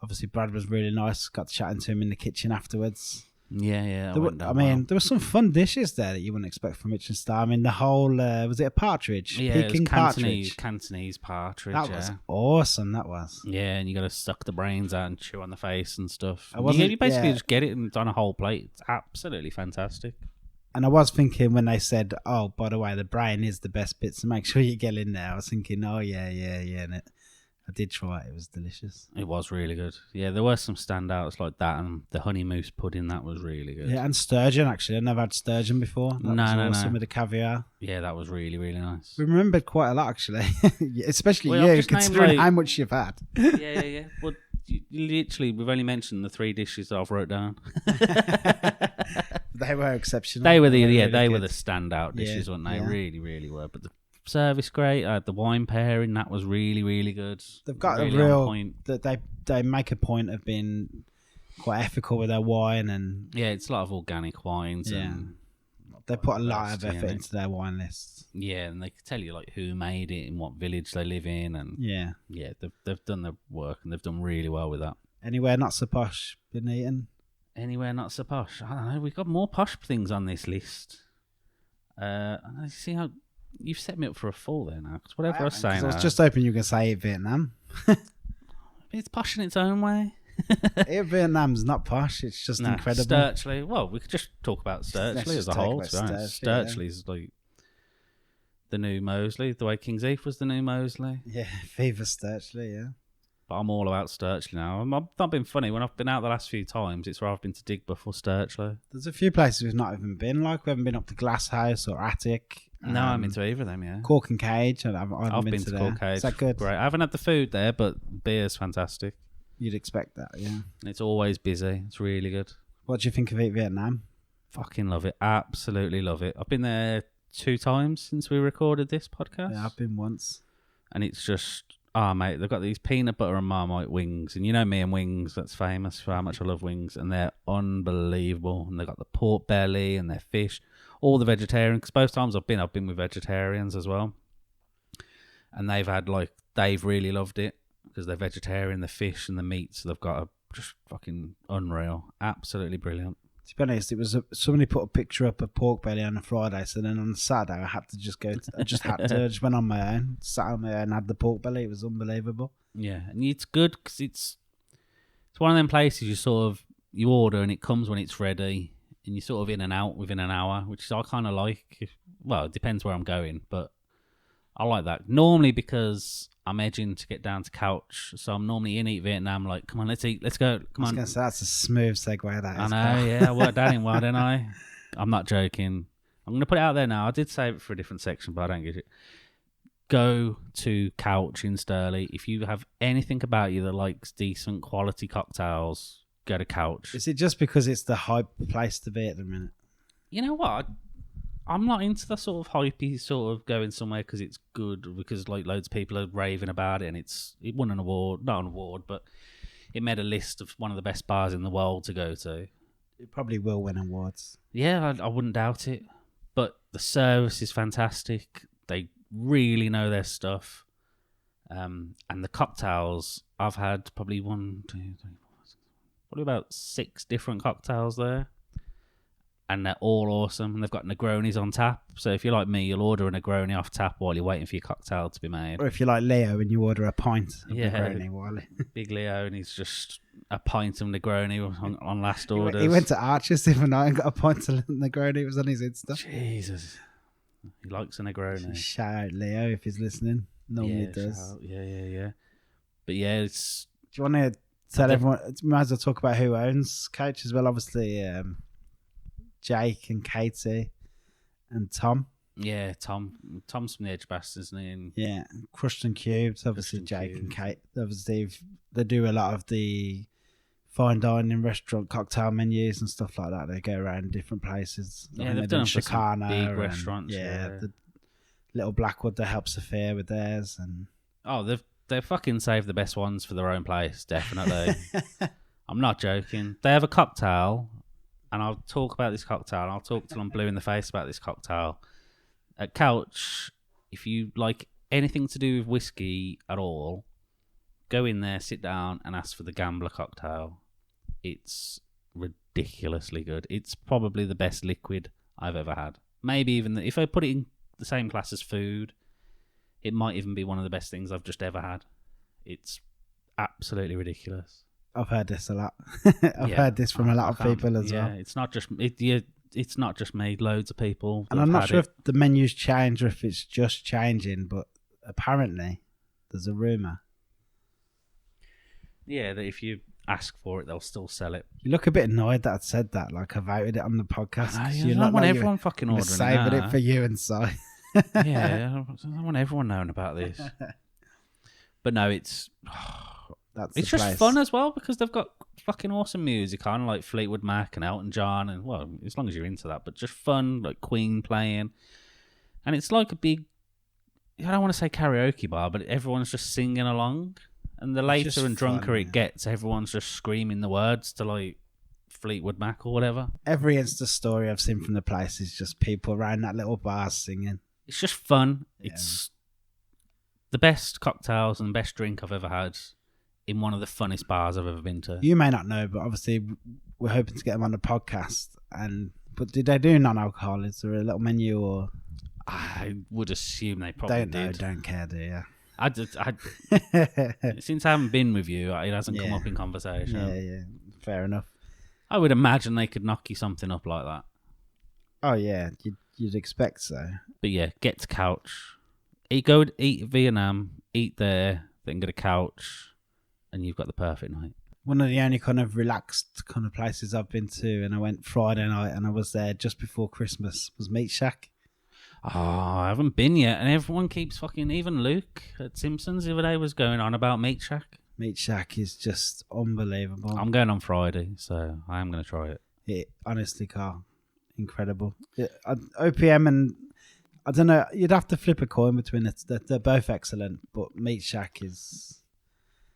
obviously Brad was really nice. Got chatting to him in the kitchen afterwards. Yeah. There were some fun dishes there that you wouldn't expect from Michelin Star. I mean, the whole was it a partridge? Yeah, Peking it was Cantonese partridge. partridge. That was awesome. That was. Yeah, and you got to suck the brains out and chew on the face and stuff. You basically just get it and it's on a whole plate. It's absolutely fantastic. And I was thinking when they said, "Oh, by the way, the brain is the best bit, so make sure you get in there." I was thinking, "Oh yeah," and I did try it. It was delicious. It was really good. Yeah, there were some standouts like that, and the honey mousse pudding, that was really good. Yeah, and sturgeon, actually. I've never had sturgeon before. That was awesome with the caviar. Yeah, that was really, really nice. We remembered quite a lot, actually. Especially you, considering how much you've had. Yeah. Well, literally, we've only mentioned the 3 dishes that I've wrote down. They were exceptional. They were the standout dishes, weren't they? Yeah. Really, really were. But the service great. The wine pairing, that was really, really good. They've got really a real point that they make a point of being quite ethical with their wine, and yeah, it's a lot of organic wines and They put a lot of effort into their wine lists. Yeah, and they can tell you like who made it and what village they live in, and yeah, they've done their work and they've done really well with that. Anywhere not so posh been eaten? Anywhere not so posh? I don't know. We've got more posh things on this list. I see how you've set me up for a fall there now. Because whatever I was saying, I was just hoping you were going to say Vietnam. It's posh in its own way. Vietnam's not posh. It's just incredible. Sturchley. Well, we could just talk about Sturchley as a whole. Sturchley's like the new Moseley, the way King's Heath was the new Moseley. Yeah, Fever Sturchley, yeah. But I'm all about Sturchley now. I've not been funny. When I've been out the last few times, it's where I've been to Digbeth or Sturchley. There's a few places we've not even been, like we haven't been up to Glasshouse or Attic. No, I haven't been to either of them, yeah. Cork and Cage. I've been to Cork Cage. Is that good? Great. I haven't had the food there, but beer's fantastic. You'd expect that, yeah. It's always busy. It's really good. What do you think of Eat Vietnam? Fucking love it. Absolutely love it. I've been there 2 times since we recorded this podcast. Yeah, I've been once. And it's just, mate, they've got these peanut butter and Marmite wings. And you know me and wings, that's famous for how much I love wings. And they're unbelievable. And they've got the pork belly and their fish. All the vegetarian, because both times I've been with vegetarians as well. And they've really loved it. Because they're vegetarian, the fish and the meats they've got are just fucking unreal. Absolutely brilliant. To be honest, it was somebody put a picture up of pork belly on a Friday, so then on Saturday I had to just go. I just went on my own, sat on my own, and had the pork belly. It was unbelievable. Yeah, and it's good because it's one of them places you order and it comes when it's ready, and you're sort of in and out within an hour, which I kind of like. Well, it depends where I'm going, but I like that normally because I'm edging to get down to Couch, so I'm normally in Eat Vietnam. Like, come on, let's eat, let's go. Come on. That's a smooth segue. That is. I know, yeah. I worked that in well, didn't I? I'm not joking. I'm going to put it out there now. I did save it for a different section, but I don't get it. Go to Couch in Sturley. If you have anything about you that likes decent quality cocktails, go to Couch. Is it just because it's the hype place to be at the minute? You know what? I'm not into the sort of hypey sort of going somewhere because it's good, because like loads of people are raving about it, and it won an award, not an award, but it made a list of one of the best bars in the world to go to. It probably will win awards. Yeah, I wouldn't doubt it. But the service is fantastic. They really know their stuff. And the cocktails, I've had probably probably about 6 different cocktails there. And they're all awesome. And they've got Negronis on tap. So if you're like me, you'll order a Negroni off tap while you're waiting for your cocktail to be made. Or if you're like Leo and you order a pint of Negroni while Big Leo, and he's just a pint of Negroni on last orders. He went to Arches the other night and got a pint of Negroni. It was on his Insta. Jesus. He likes a Negroni. Shout out Leo if he's listening. Normally does. Yeah. But yeah, it's... Do you want to tell everyone... Might as well talk about who owns Couch as well. Obviously... Jake and Katie and Tom. Yeah, Tom. Tom's from the Edge Bastards, isn't he? And yeah, Crushed and Cubed. Obviously, Jake and Kate. Obviously, they do a lot of the fine dining restaurant cocktail menus and stuff like that. They go around different places. Yeah, they've done some big restaurants. Yeah, the Little Blackwood, they help Sophia with theirs. And they've fucking saved the best ones for their own place, definitely. I'm not joking. They have a cocktail. And I'll talk about this cocktail. And I'll talk till I'm blue in the face about this cocktail. At Couch, if you like anything to do with whiskey at all, go in there, sit down, and ask for the Gambler cocktail. It's ridiculously good. It's probably the best liquid I've ever had. Maybe even if I put it in the same class as food, it might even be one of the best things I've just ever had. It's absolutely ridiculous. I've heard this a lot. I've heard this from a lot of people as well. It's not just it's not just me. Loads of people. And I'm not sure if the menus change or if it's just changing, but apparently there's a rumour. Yeah, that if you ask for it, they'll still sell it. You look a bit annoyed that I said that. Like I voted it on the podcast. I don't want everyone fucking ordering it. Saving it for you and Si. Yeah, I don't want everyone knowing about this. But no, it's just fun as well because they've got fucking awesome music on, like Fleetwood Mac and Elton John, and well, as long as you're into that, but just fun, like Queen playing, and it's like a big, I don't want to say karaoke bar, but everyone's just singing along, and the later and drunker it gets, everyone's just screaming the words to like Fleetwood Mac or whatever. Every Insta story I've seen from the place is just people around that little bar singing. It's just fun. Yeah. It's the best cocktails and best drink I've ever had in one of the funnest bars I've ever been to. You may not know, but obviously we're hoping to get them on the podcast. But did they do non-alcohol? Is there a little menu or? I would assume they probably did. Don't care, do you? Since I haven't been with you, it hasn't come up in conversation. Yeah, fair enough. I would imagine they could knock you something up like that. Oh yeah, you'd expect so. But yeah, get to couch. Go eat Vietnam, eat there, then get a couch, and you've got the perfect night. One of the only kind of relaxed kind of places I've been to, and I went Friday night, and I was there just before Christmas, was Meat Shack. Oh, I haven't been yet, and everyone keeps fucking... Even Luke at Simpsons the other day was going on about Meat Shack. Meat Shack is just unbelievable. I'm going on Friday, so I am going to try it. It honestly, Carl, incredible. OPM and... I don't know, you'd have to flip a coin between it. They're both excellent, but Meat Shack is...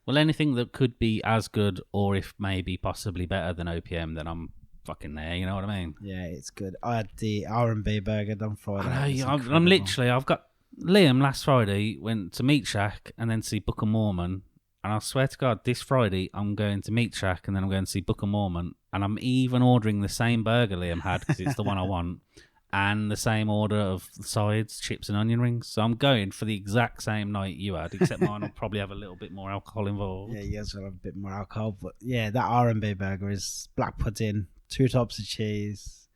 Well, anything that could be as good or if maybe possibly better than OPM, then I'm fucking there, you know what I mean? Yeah, it's good. I had the R&B burger on Friday. I've got... Liam last Friday went to Meat Shack and then see Book of Mormon, and I swear to God, this Friday I'm going to Meat Shack and then I'm going to see Book of Mormon, and I'm even ordering the same burger Liam had because it's the one I want. And the same order of sides, chips and onion rings. So I'm going for the exact same night you had, except mine will probably have a little bit more alcohol involved. Yeah, yours will have a bit more alcohol. But yeah, that R&B burger is black pudding, 2 tops of cheese,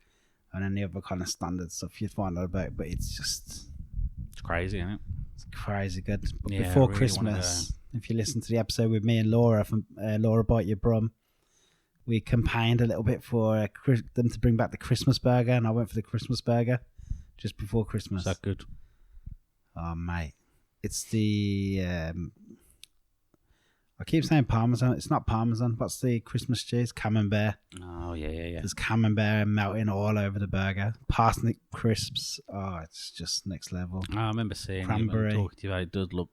and then the other kind of standard stuff you'd find out about. But it's crazy, isn't it? It's crazy good. But yeah, before really Christmas, if you listen to the episode with me and Laura from Laura Bite Your Brum, we campaigned a little bit for them to bring back the Christmas burger, and I went for the Christmas burger just before Christmas. Is that good? Oh, mate. It's the... I keep saying Parmesan. It's not Parmesan. What's the Christmas cheese? Camembert. Oh, yeah. There's Camembert melting all over the burger. Parsnip crisps. Oh, it's just next level. I remember seeing Cranberry. you talking to you. It does look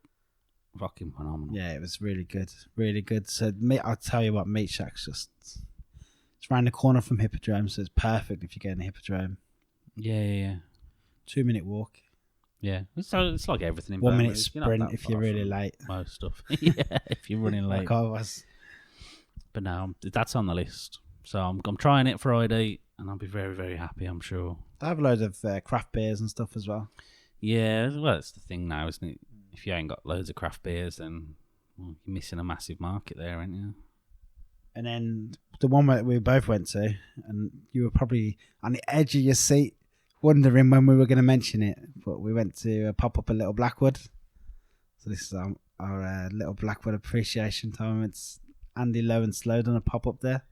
fucking phenomenal. Yeah, it was really good. Really good. So, I'll tell you what, Meat Shack's just... It's around the corner from Hippodrome, so it's perfect if you're getting a Hippodrome. Yeah. 2-minute walk. Yeah. It's like everything in 1 Birmingham. minute sprint if you're really late. Most stuff. Yeah, if you're running late. Like I was. But no, that's on the list. So I'm trying it Friday, and I'll be very, very happy, I'm sure. They have loads of craft beers and stuff as well. Yeah, well, it's the thing now, isn't it? If you ain't got loads of craft beers, then you're missing a massive market there, aren't you? And then the one that we both went to, and you were probably on the edge of your seat wondering when we were going to mention it, but we went to pop up a Little Blackwood. So this is our Little Blackwood appreciation time. It's Andy Lowe and Slow done a pop up there.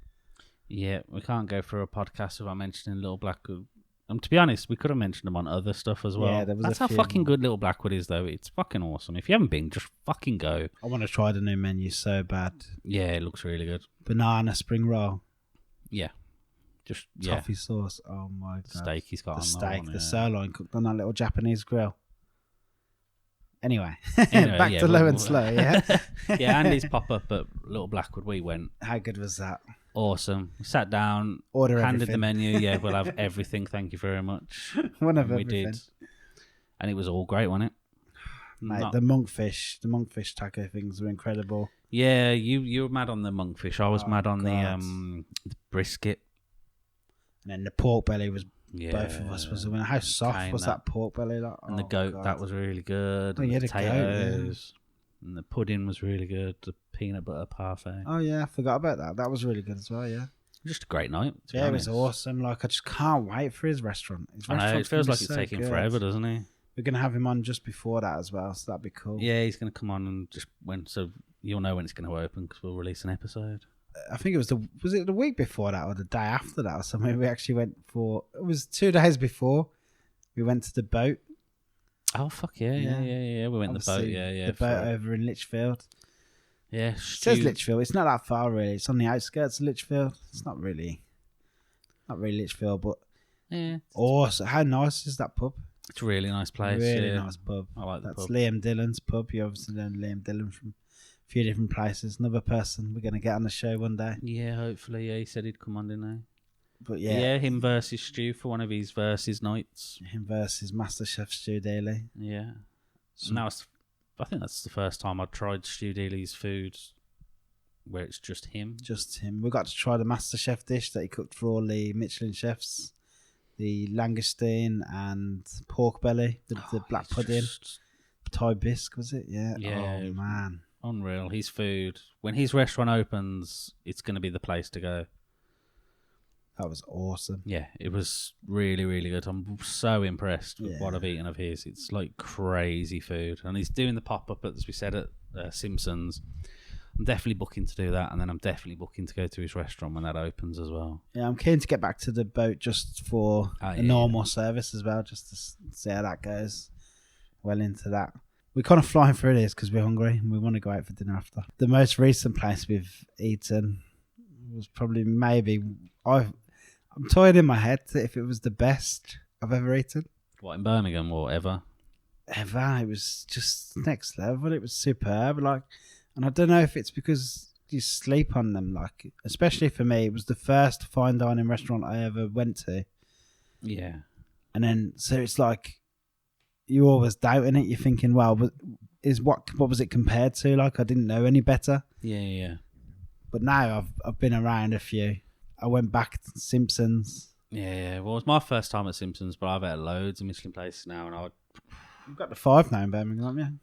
Yeah, we can't go through a podcast without mentioning Little Blackwood. To be honest, we could have mentioned them on other stuff as well. Yeah, there was That's how fucking good Little Blackwood is, though. It's fucking awesome. If you haven't been, just fucking go. I want to try the new menu so bad. Yeah, it looks really good. Banana spring roll. Yeah. Just toffee sauce. Oh my god. The steak he's got the on steak, the the sirloin cooked on that little Japanese grill. Anyway, back to Low and Slow, yeah? Yeah, Andy's pop-up at Little Blackwood, we went. How good was that? Awesome. We sat down, handed everything. the menu. Yeah, we'll have everything, thank you very much. One of we everything. did. And it was all great, wasn't it? Mate, the monkfish taco things were incredible. Yeah, you were mad on the monkfish. I was mad on the brisket. And then the pork belly was... Both of us was the winner. How soft was that pork belly? Like, and the goat, that was really good. Oh, and yeah, the potatoes. And the pudding was really good. The peanut butter parfait. Oh, yeah, I forgot about that. That was really good as well, yeah. Just a great night. Yeah, it was awesome. Like, I just can't wait for his restaurant. I know, it feels like it's taking forever, doesn't it? We're going to have him on just before that as well, so that'd be cool. Yeah, he's going to come on and so you'll know when it's going to open because we'll release an episode. I think it was it the week before that or the day after that or something? We actually went it was 2 days before we went to the boat. Oh fuck yeah. We went the boat, the boat over in Lichfield. Yeah, it says Lichfield. It's not that far really. It's on the outskirts of Lichfield. It's not really Lichfield, but yeah. Awesome. How nice is that pub? It's a really nice place. Really nice pub. I like the pub. That's Liam Dillon's pub. You obviously know Liam Dillon from few different places. Another person we're going to get on the show one day. Yeah, hopefully. Yeah, he said he'd come on, didn't he? But yeah, him versus Stu for one of his versus nights. Him versus MasterChef Stu Daly. Yeah. So now I think that's the first time I've tried Stu Daly's food where it's just him. Just him. We got to try the MasterChef dish that he cooked for all the Michelin chefs. The langoustine and pork belly, the black pudding. Thai bisque, was it? Yeah. Oh, man. Unreal. His food. When his restaurant opens, it's going to be the place to go. That was awesome. Yeah, it was really, really good. I'm so impressed with what I've eaten of his. It's like crazy food. And he's doing the pop-up, as we said, at Simpsons. I'm definitely booking to do that. And then I'm definitely booking to go to his restaurant when that opens as well. Yeah, I'm keen to get back to the boat just for a normal service as well, just to see how that goes. Well into that. We're kind of flying through this because we're hungry and we want to go out for dinner after. The most recent place we've eaten was probably I'm toying in my head if it was the best I've ever eaten. What, in Birmingham or ever? Ever. It was just next level. It was superb. And I don't know if it's because you sleep on them. Especially for me, it was the first fine dining restaurant I ever went to. Yeah. And then, so it's like, you're always doubting it. You're thinking, well, what was it compared to? I didn't know any better. Yeah. But now I've been around a few. I went back to Simpsons. Yeah. Well, it was my first time at Simpsons, but I've had loads of Michelin places now, and You've got the 5 now in Birmingham, haven't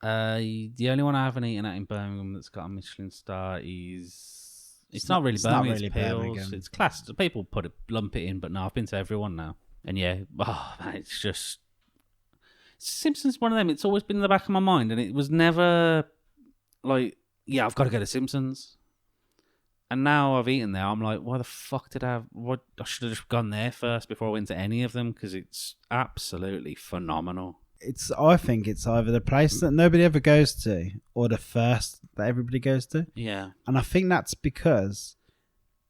you? The only one I haven't eaten at in Birmingham that's got a Michelin star is it's not really Birmingham. It's Peels. It's classed. People lump it in, but no, I've been to everyone now, and man, it's just Simpsons. One of them. It's always been in the back of my mind, and it was never I've got to go to Simpsons. And now I've eaten there, I'm like, why the fuck I should have just gone there first before I went to any of them, because it's absolutely phenomenal. I think it's either the place that nobody ever goes to or the first that everybody goes to. Yeah. And I think that's because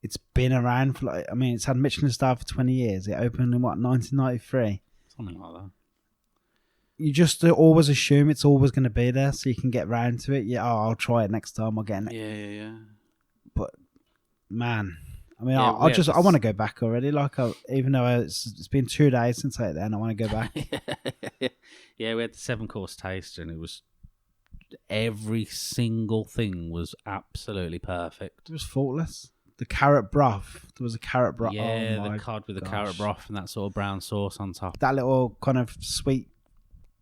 it's been around for it's had Michelin star for 20 years. It opened in 1993? Something like that. You just always assume it's always going to be there, so you can get round to it. Yeah, I'll try it next time. I'll get it. Yeah. But man, I want to go back already. Even though it's been 2 days since I ate there, and I want to go back. Yeah, we had the 7-course taste, and it was every single thing was absolutely perfect. It was faultless. The carrot broth. There was a carrot broth. Yeah, the cod with the carrot broth and that sort of brown sauce on top. That little kind of sweet,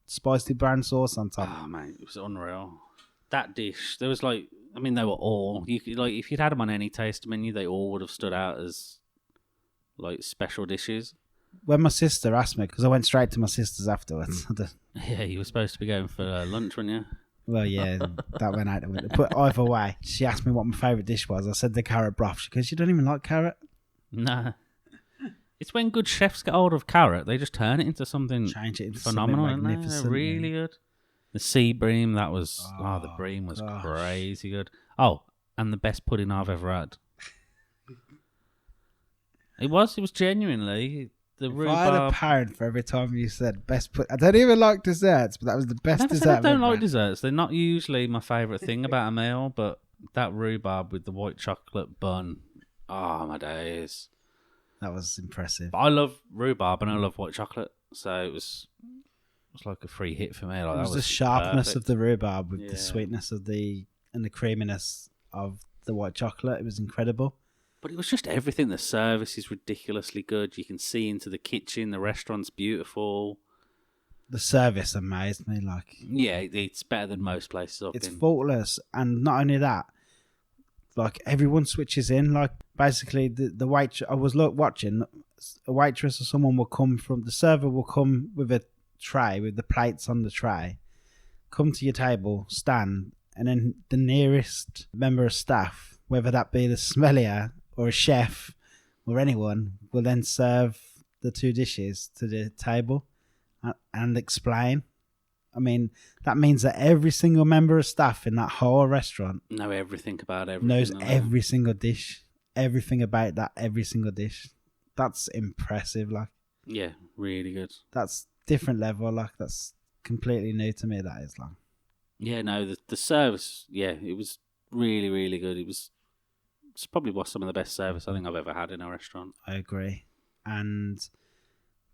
spicy brown sauce on top. Oh man, it was unreal. That dish, there was they were all if you'd had them on any taste menu, they all would have stood out as special dishes. When my sister asked me, because I went straight to my sister's afterwards. Yeah, you were supposed to be going for lunch, weren't you? Well, yeah, that went out the window. But either way, she asked me what my favourite dish was. I said the carrot broth. She goes, "You don't even like carrot?" Nah. It's when good chefs get hold of carrot, they just turn it into something phenomenal, something magnificent. They're really good. The sea bream, that was the bream was crazy good. Oh, and the best pudding I've ever had. It was genuinely the rhubarb. I had a pound for every time you said best pudding. I don't even like desserts, but that was the best dessert. I don't like desserts. They're not usually my favourite thing about a meal, but that rhubarb with the white chocolate bun, my days. That was impressive. But I love rhubarb and I love white chocolate, so it was like a free hit for me. It was the sharpness of the rhubarb with the sweetness of and the creaminess of the white chocolate. It was incredible. But it was just everything. The service is ridiculously good. You can see into the kitchen. The restaurant's beautiful. The service amazed me. Yeah, it's better than most places I've been. It's faultless, and not only that, everyone switches in. Basically, the waitress. I was watching a waitress or someone will come from the server will come with a tray with the plates on the tray, come to your table, stand, and then the nearest member of staff, whether that be the sommelier or a chef or anyone, will then serve the 2 dishes to the table and explain. I mean, that means that every single member of staff in that whole restaurant know everything about everything. Knows every single dish, everything about that, every single dish. That's impressive. Yeah, really good. That's different level. That's completely new to me. That is Yeah, no, the service, it was really, really good. It's probably was some of the best service I think I've ever had in a restaurant. I agree. And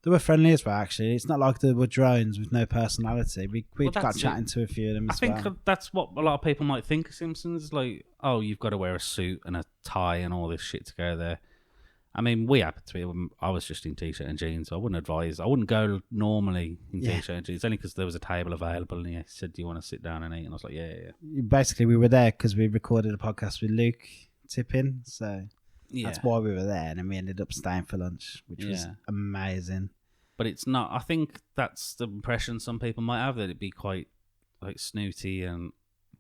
they were friendly as well, actually. It's not like they were drones with no personality. We got chatting to a few of them as well. I think that's what a lot of people might think of Simpsons. Like, oh, you've got to wear a suit and a tie and all this shit to go there. I mean, we happened to be. I was just in t-shirt and jeans, so I wouldn't advise. I wouldn't go normally in t-shirt and jeans. It's only because there was a table available, and he said, "Do you want to sit down and eat?" And I was like, "Yeah." Basically, we were there because we recorded a podcast with Luke Tippin, so that's why we were there. And then we ended up staying for lunch, which was amazing. But it's not. I think that's the impression some people might have, that it'd be quite like snooty and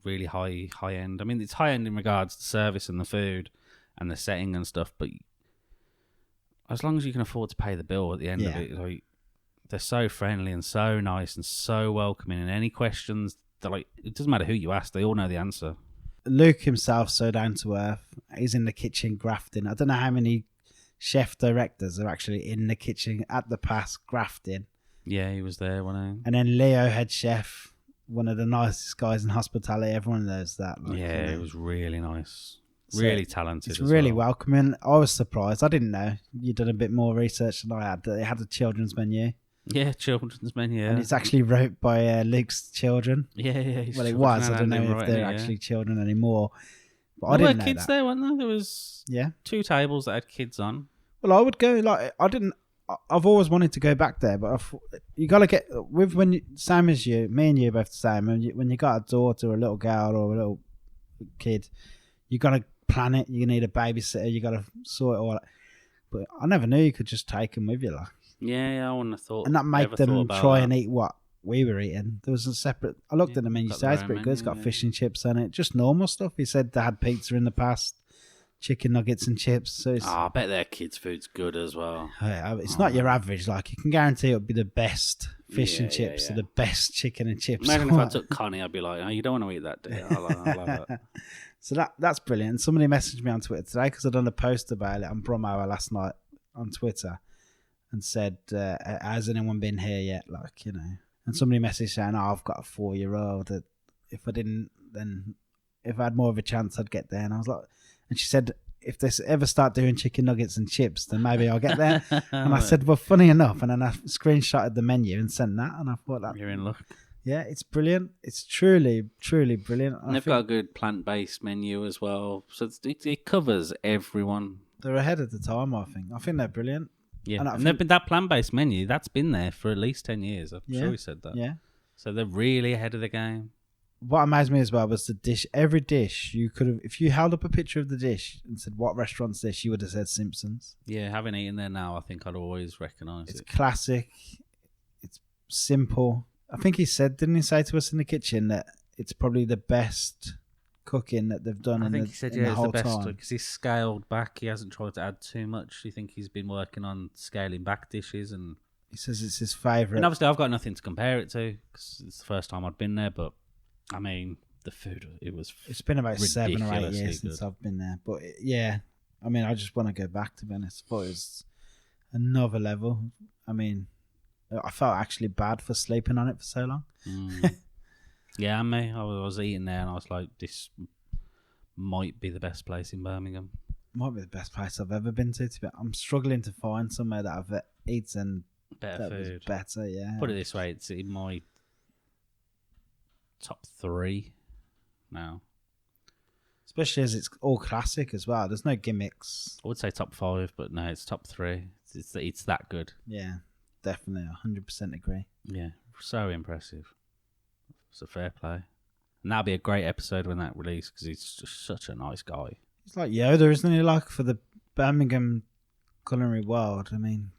really high end. I mean, it's high end in regards to service and the food and the setting and stuff, but as long as you can afford to pay the bill at the end of it, like, they're so friendly and so nice and so welcoming. And any questions, they're like, it doesn't matter who you ask, they all know the answer. Luke himself, so down to earth. He's in the kitchen grafting. I don't know how many chef directors are actually in the kitchen at the pass grafting. Yeah, he was there, wasn't he? And then Leo, head chef, one of the nicest guys in hospitality. Everyone knows that. Like, it was really nice. Really talented. It's really welcoming. I was surprised. I didn't know. You'd done a bit more research than I had. They had a children's menu. Yeah, children's menu. And it's actually wrote by Luke's children. Yeah. Well, it was. I don't know if they're actually children anymore. But I didn't know kids there, weren't there? There was 2 tables that had kids on. Well, I would go. Like, I've always wanted to go back there, but you got to get with same as you, me and you both the same. When you got a daughter, or a little girl, or a little kid, you got to plan it. You need a babysitter. You got to sort it all out. But I never knew you could just take them with you, like. Yeah, I wouldn't have thought. And that make them try and eat what we were eating. There was a separate. I looked at the menu. So it's pretty good. It's got fish and chips on it. Just normal stuff. He said they had pizza in the past, chicken nuggets and chips. So I bet their kids' food's good as well. It's not your average. Like, you can guarantee it'll be the best fish and chips or the best chicken and chips. Imagine if I took Connie, I'd be like, "Oh, you don't want to eat that, do you?" I love it. So that's brilliant. Somebody messaged me on Twitter today because I'd done a post about it on Bromhour last night on Twitter and said, has anyone been here yet? Like, you know. And somebody messaged saying, I've got a 4-year-old. That if I had more of a chance, I'd get there. And I was like, and she said, if they ever start doing chicken nuggets and chips, then maybe I'll get there. And I said, well, funny enough. And then I screenshotted the menu and sent that. And I thought that. You're in luck. Yeah, it's brilliant. It's truly, truly brilliant. And they've got a good plant-based menu as well. So it covers everyone. They're ahead of the time, I think. I think they're brilliant. Yeah, and they've been that plant-based menu, that's been there for at least 10 years. I'm sure we said that. Yeah. So they're really ahead of the game. What amazed me as well was the dish. Every dish, you could have, if you held up a picture of the dish and said, what restaurant's this, you would have said Simpsons. Yeah, having eaten there now, I think I'd always recognise it. It's classic. It's simple. I think didn't he say to us in the kitchen that it's probably the best cooking that they've done in the best because he's scaled back. He hasn't tried to add too much. I think he's been working on scaling back dishes, and he says it's his favourite. And obviously, I've got nothing to compare it to because it's the first time I'd been there. But I mean, the food, it's been about 7 or 8 years since I've been there. But yeah, I mean, I just want to go back, to be honest. But it's another level. I mean, I felt actually bad for sleeping on it for so long. Yeah, I was eating there and I was like, this might be the best place in Birmingham. Might be the best place I've ever been to. I'm struggling to find somewhere that I've eaten better food. Was better, yeah. Put it this way, it's in my top 3 now. Especially as it's all classic as well. There's no gimmicks. I would say top 5, but no, it's top 3. It's that good. Yeah, definitely. 100% agree. Yeah, so impressive. It's a fair play. And that'll be a great episode when that releases because he's just such a nice guy. He's like Yoda, isn't he? Like, for the Birmingham culinary world. I mean,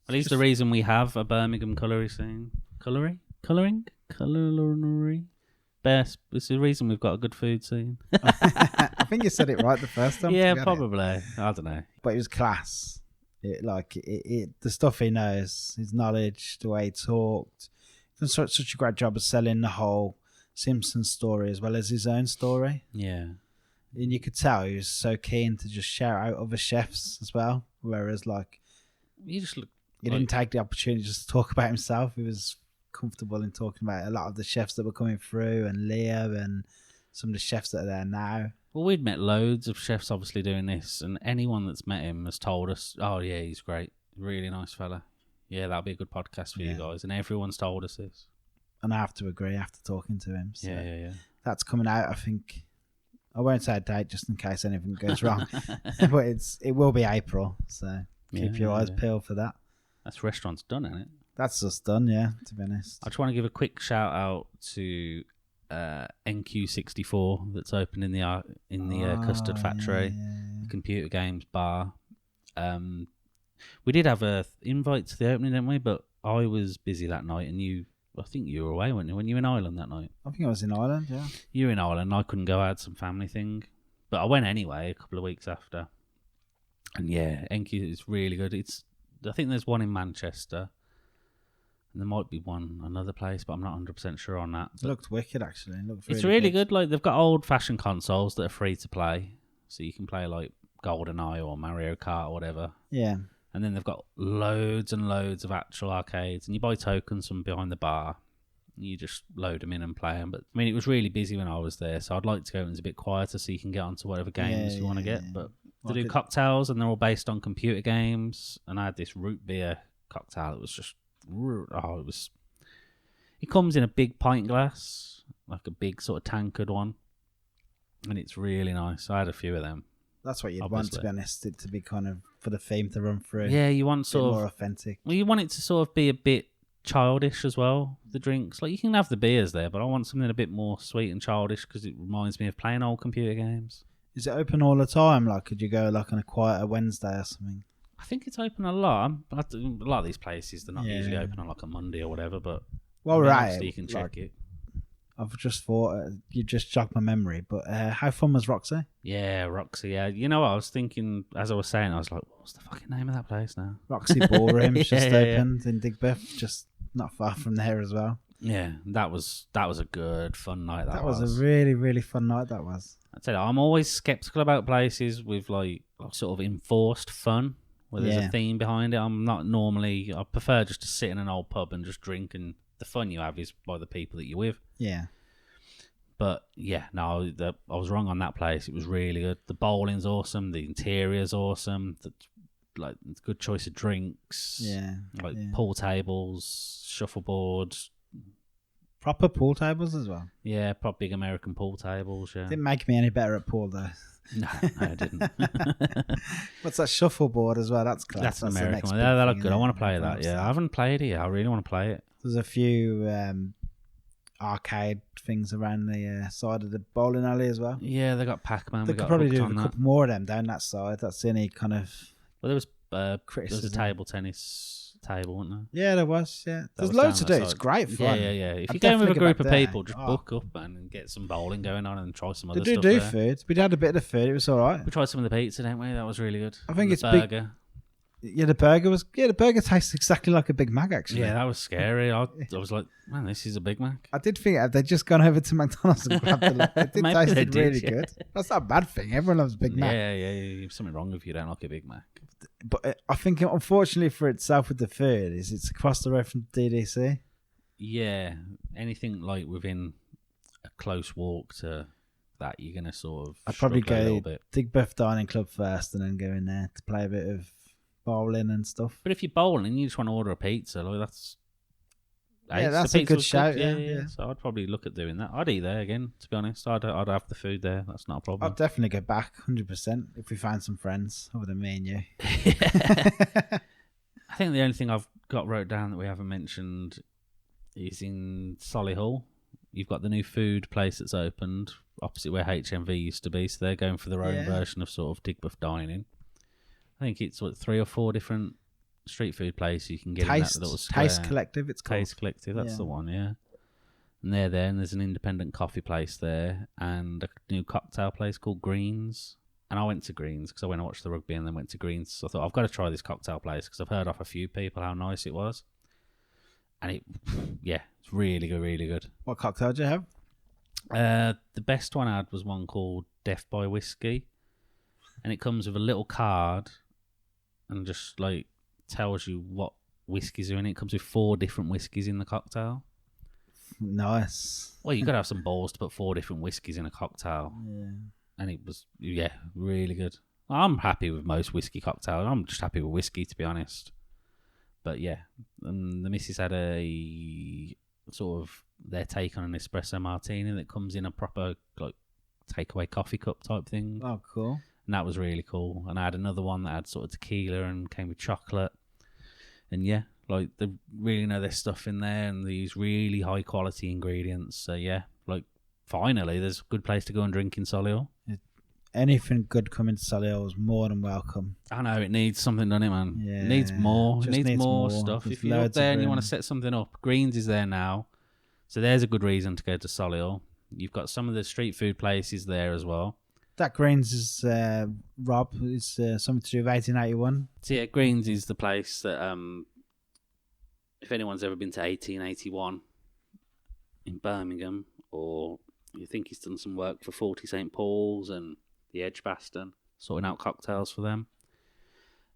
at least the reason we have a Birmingham culinary scene. Culinary? Best. It's the reason we've got a good food scene. I think you said it right the first time. Yeah, probably. I don't know. But it was class. The stuff he knows, his knowledge, the way he talked. He's done such a great job of selling the whole Simpsons story as well as his own story. Yeah. And you could tell he was so keen to just shout out other chefs as well. Whereas, like, he just looked. He didn't take the opportunity just to talk about himself. He was comfortable in talking about a lot of the chefs that were coming through, and Leo and some of the chefs that are there now. Well, we'd met loads of chefs obviously doing this, and anyone that's met him has told us, oh yeah, he's great, really nice fella. Yeah, that'll be a good podcast for you guys. And everyone's told us this. And I have to agree after talking to him. So yeah. That's coming out, I think. I won't say a date just in case anything goes wrong, but it will be April, so keep your eyes peeled for that. That's restaurants done, isn't it? That's just done, yeah, to be honest. I just want to give a quick shout out to NQ64 that's opened in the Custard Factory, the computer games bar. We did have a invite to the opening, didn't we? But I was busy that night, and I think you were away, weren't you? When you were in Ireland that night? I think I was in Ireland, yeah. You were in Ireland. I couldn't go. I had some family thing. But I went anyway a couple of weeks after. And yeah, NQ is really good. I think there's one in Manchester. And there might be one another place, but I'm not 100% sure on that. It looked wicked, actually. It's really good. Like, they've got old-fashioned consoles that are free to play. So you can play like GoldenEye or Mario Kart or whatever. Yeah. And then they've got loads and loads of actual arcades. And you buy tokens from behind the bar. And you just load them in and play them. But, I mean, it was really busy when I was there. So I'd like to go when it's a bit quieter so you can get onto whatever games you want to get. But they do cocktails, and they're all based on computer games. And I had this root beer cocktail. It was just... It comes in a big pint glass. Like a big sort of tankard one. And it's really nice. I had a few of them. That's what you'd want, to be honest, it to be kind of for the theme to run through. Yeah, you want sort of more authentic. Well, you want it to sort of be a bit childish as well. The drinks, like you can have the beers there, but I want something a bit more sweet and childish because it reminds me of playing old computer games. Is it open all the time? Like, could you go like on a quieter Wednesday or something? I think it's open a lot. A lot of these places they're not usually open on like a Monday or whatever. But well, right, you can check it. I've just thought, you just jogged my memory, but how fun was Roxy? Yeah, Roxy, yeah. You know what, I was thinking, as I was saying, I was like, what's the fucking name of that place now? Roxy Ballroom's just opened in Digbeth, just not far from there as well. Yeah, that was a good, fun night. That was a really, really fun night, that was. I tell you, I'm always sceptical about places with like sort of enforced fun, where there's a theme behind it. I'm not normally, I prefer just to sit in an old pub and just drink, and the fun you have is by the people that you're with. Yeah. But yeah, no, I was wrong on that place. It was really good. The bowling's awesome. The interior's awesome. Like good choice of drinks. Yeah. Pool tables, shuffleboard. Proper pool tables as well. Yeah, proper big American pool tables. Yeah. Didn't make me any better at pool though. No, I didn't. What's that shuffleboard as well? That's class. That's an American one. Yeah, they look good. I want to play that. Yeah, I haven't played it yet. I really want to play it. There's a few arcade things around the side of the bowling alley as well. Yeah, they got Pac-Man. They could probably do a couple more of them down that side. That's the only kind of... Well, there was a table tennis table, wasn't there? Yeah, there was, yeah. There's loads to do. It's great fun. Yeah. If you're going with a group of people, just book up and get some bowling going on and try some other stuff. They do food. We had a bit of food. It was all right. We tried some of the pizza, didn't we? That was really good. I think it's burger. Yeah, the burger tastes exactly like a Big Mac, actually. Yeah, that was scary. I was like, man, this is a Big Mac. I did think, have they just gone over to McDonald's and grabbed it? It did taste really good. That's not a bad thing. Everyone loves Big Mac. Yeah. There's something wrong if you don't like a Big Mac. But I think, unfortunately for itself with the food, it's across the road from DDC. Yeah, anything like within a close walk to that, you're going to sort of I'd probably go Digbeth Dining Club first and then go in there to play a bit of bowling and stuff. But if you're bowling, you just want to order a pizza. Like that's a good shout. Yeah. So I'd probably look at doing that. I'd eat there again. To be honest, I'd have the food there. That's not a problem. I'd definitely go back 100% if we find some friends other than me and you. I think the only thing I've got wrote down that we haven't mentioned is in Solihull. You've got the new food place that's opened opposite where HMV used to be. So they're going for their own version of sort of Digbeth dining. I think it's 3 or 4 different street food places you can get in that little square. Taste Collective, it's called. Taste Collective, that's the one, yeah. And they're there, and there's an independent coffee place there, and a new cocktail place called Greens. And I went to Greens because I went and watched the rugby and then went to Greens. So I thought, I've got to try this cocktail place because I've heard off a few people how nice it was. And it's really good, really good. What cocktail did you have? The best one I had was one called Death by Whiskey. And it comes with a little card and just like tells you what whiskies are in it. It comes with 4 different whiskies in the cocktail. Nice. Well, you got to have some balls to put 4 different whiskies in a cocktail. Yeah. And it was, really good. I'm happy with most whiskey cocktails. I'm just happy with whiskey, to be honest. But yeah, and the missus had a sort of their take on an espresso martini that comes in a proper like takeaway coffee cup type thing. Oh, cool. And that was really cool. And I had another one that had sort of tequila and came with chocolate. And yeah, like they really know their stuff in there and they use really high quality ingredients. So yeah, like finally there's a good place to go and drink in Solihull. Anything good coming to Solihull is more than welcome. I know, it needs something, doesn't it, man? Yeah. It needs more. It needs more stuff. There's if you're up there and you want to room. set something up, Greens is there now. So there's a good reason to go to Solihull. You've got some of the street food places there as well. That Greens is, Rob, is something to do with 1881. So yeah, Greens is the place that, if anyone's ever been to 1881 in Birmingham, or you think he's done some work for 40 St. Paul's and the Edgbaston, sorting out cocktails for them.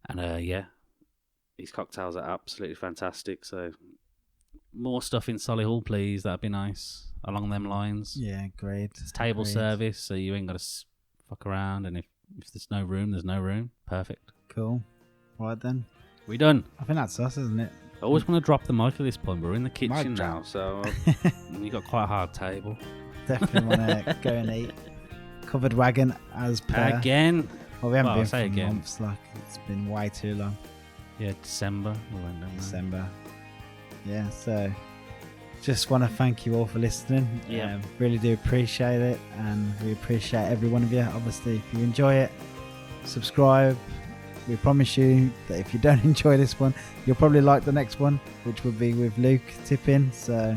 And yeah, these cocktails are absolutely fantastic. So more stuff in Solihull, please. That'd be nice. Along them lines. Yeah, great. It's table service, so you ain't got to fuck around. And if there's no room, there's no room. Perfect. Cool. Right then. We done. I think that's us, isn't it? I always want to drop the mic at this point. We're in the kitchen Mic now, drop. so we got quite a hard table. Definitely want to go and eat. Covered wagon as per. Again. Well, we haven't Well, been say for again. months. Like, it's been way too long. Yeah, December. We went down there. December. Yeah, so just want to thank you all for listening. Yeah. Really do appreciate it, and we appreciate every one of you. Obviously, if you enjoy it, subscribe. We promise you that if you don't enjoy this one, you'll probably like the next one, which will be with Luke tipping. So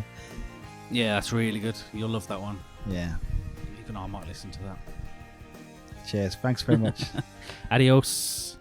Yeah, that's really good. You'll love that one. yeah, Even I might listen to that. cheers. Thanks very much. Adios.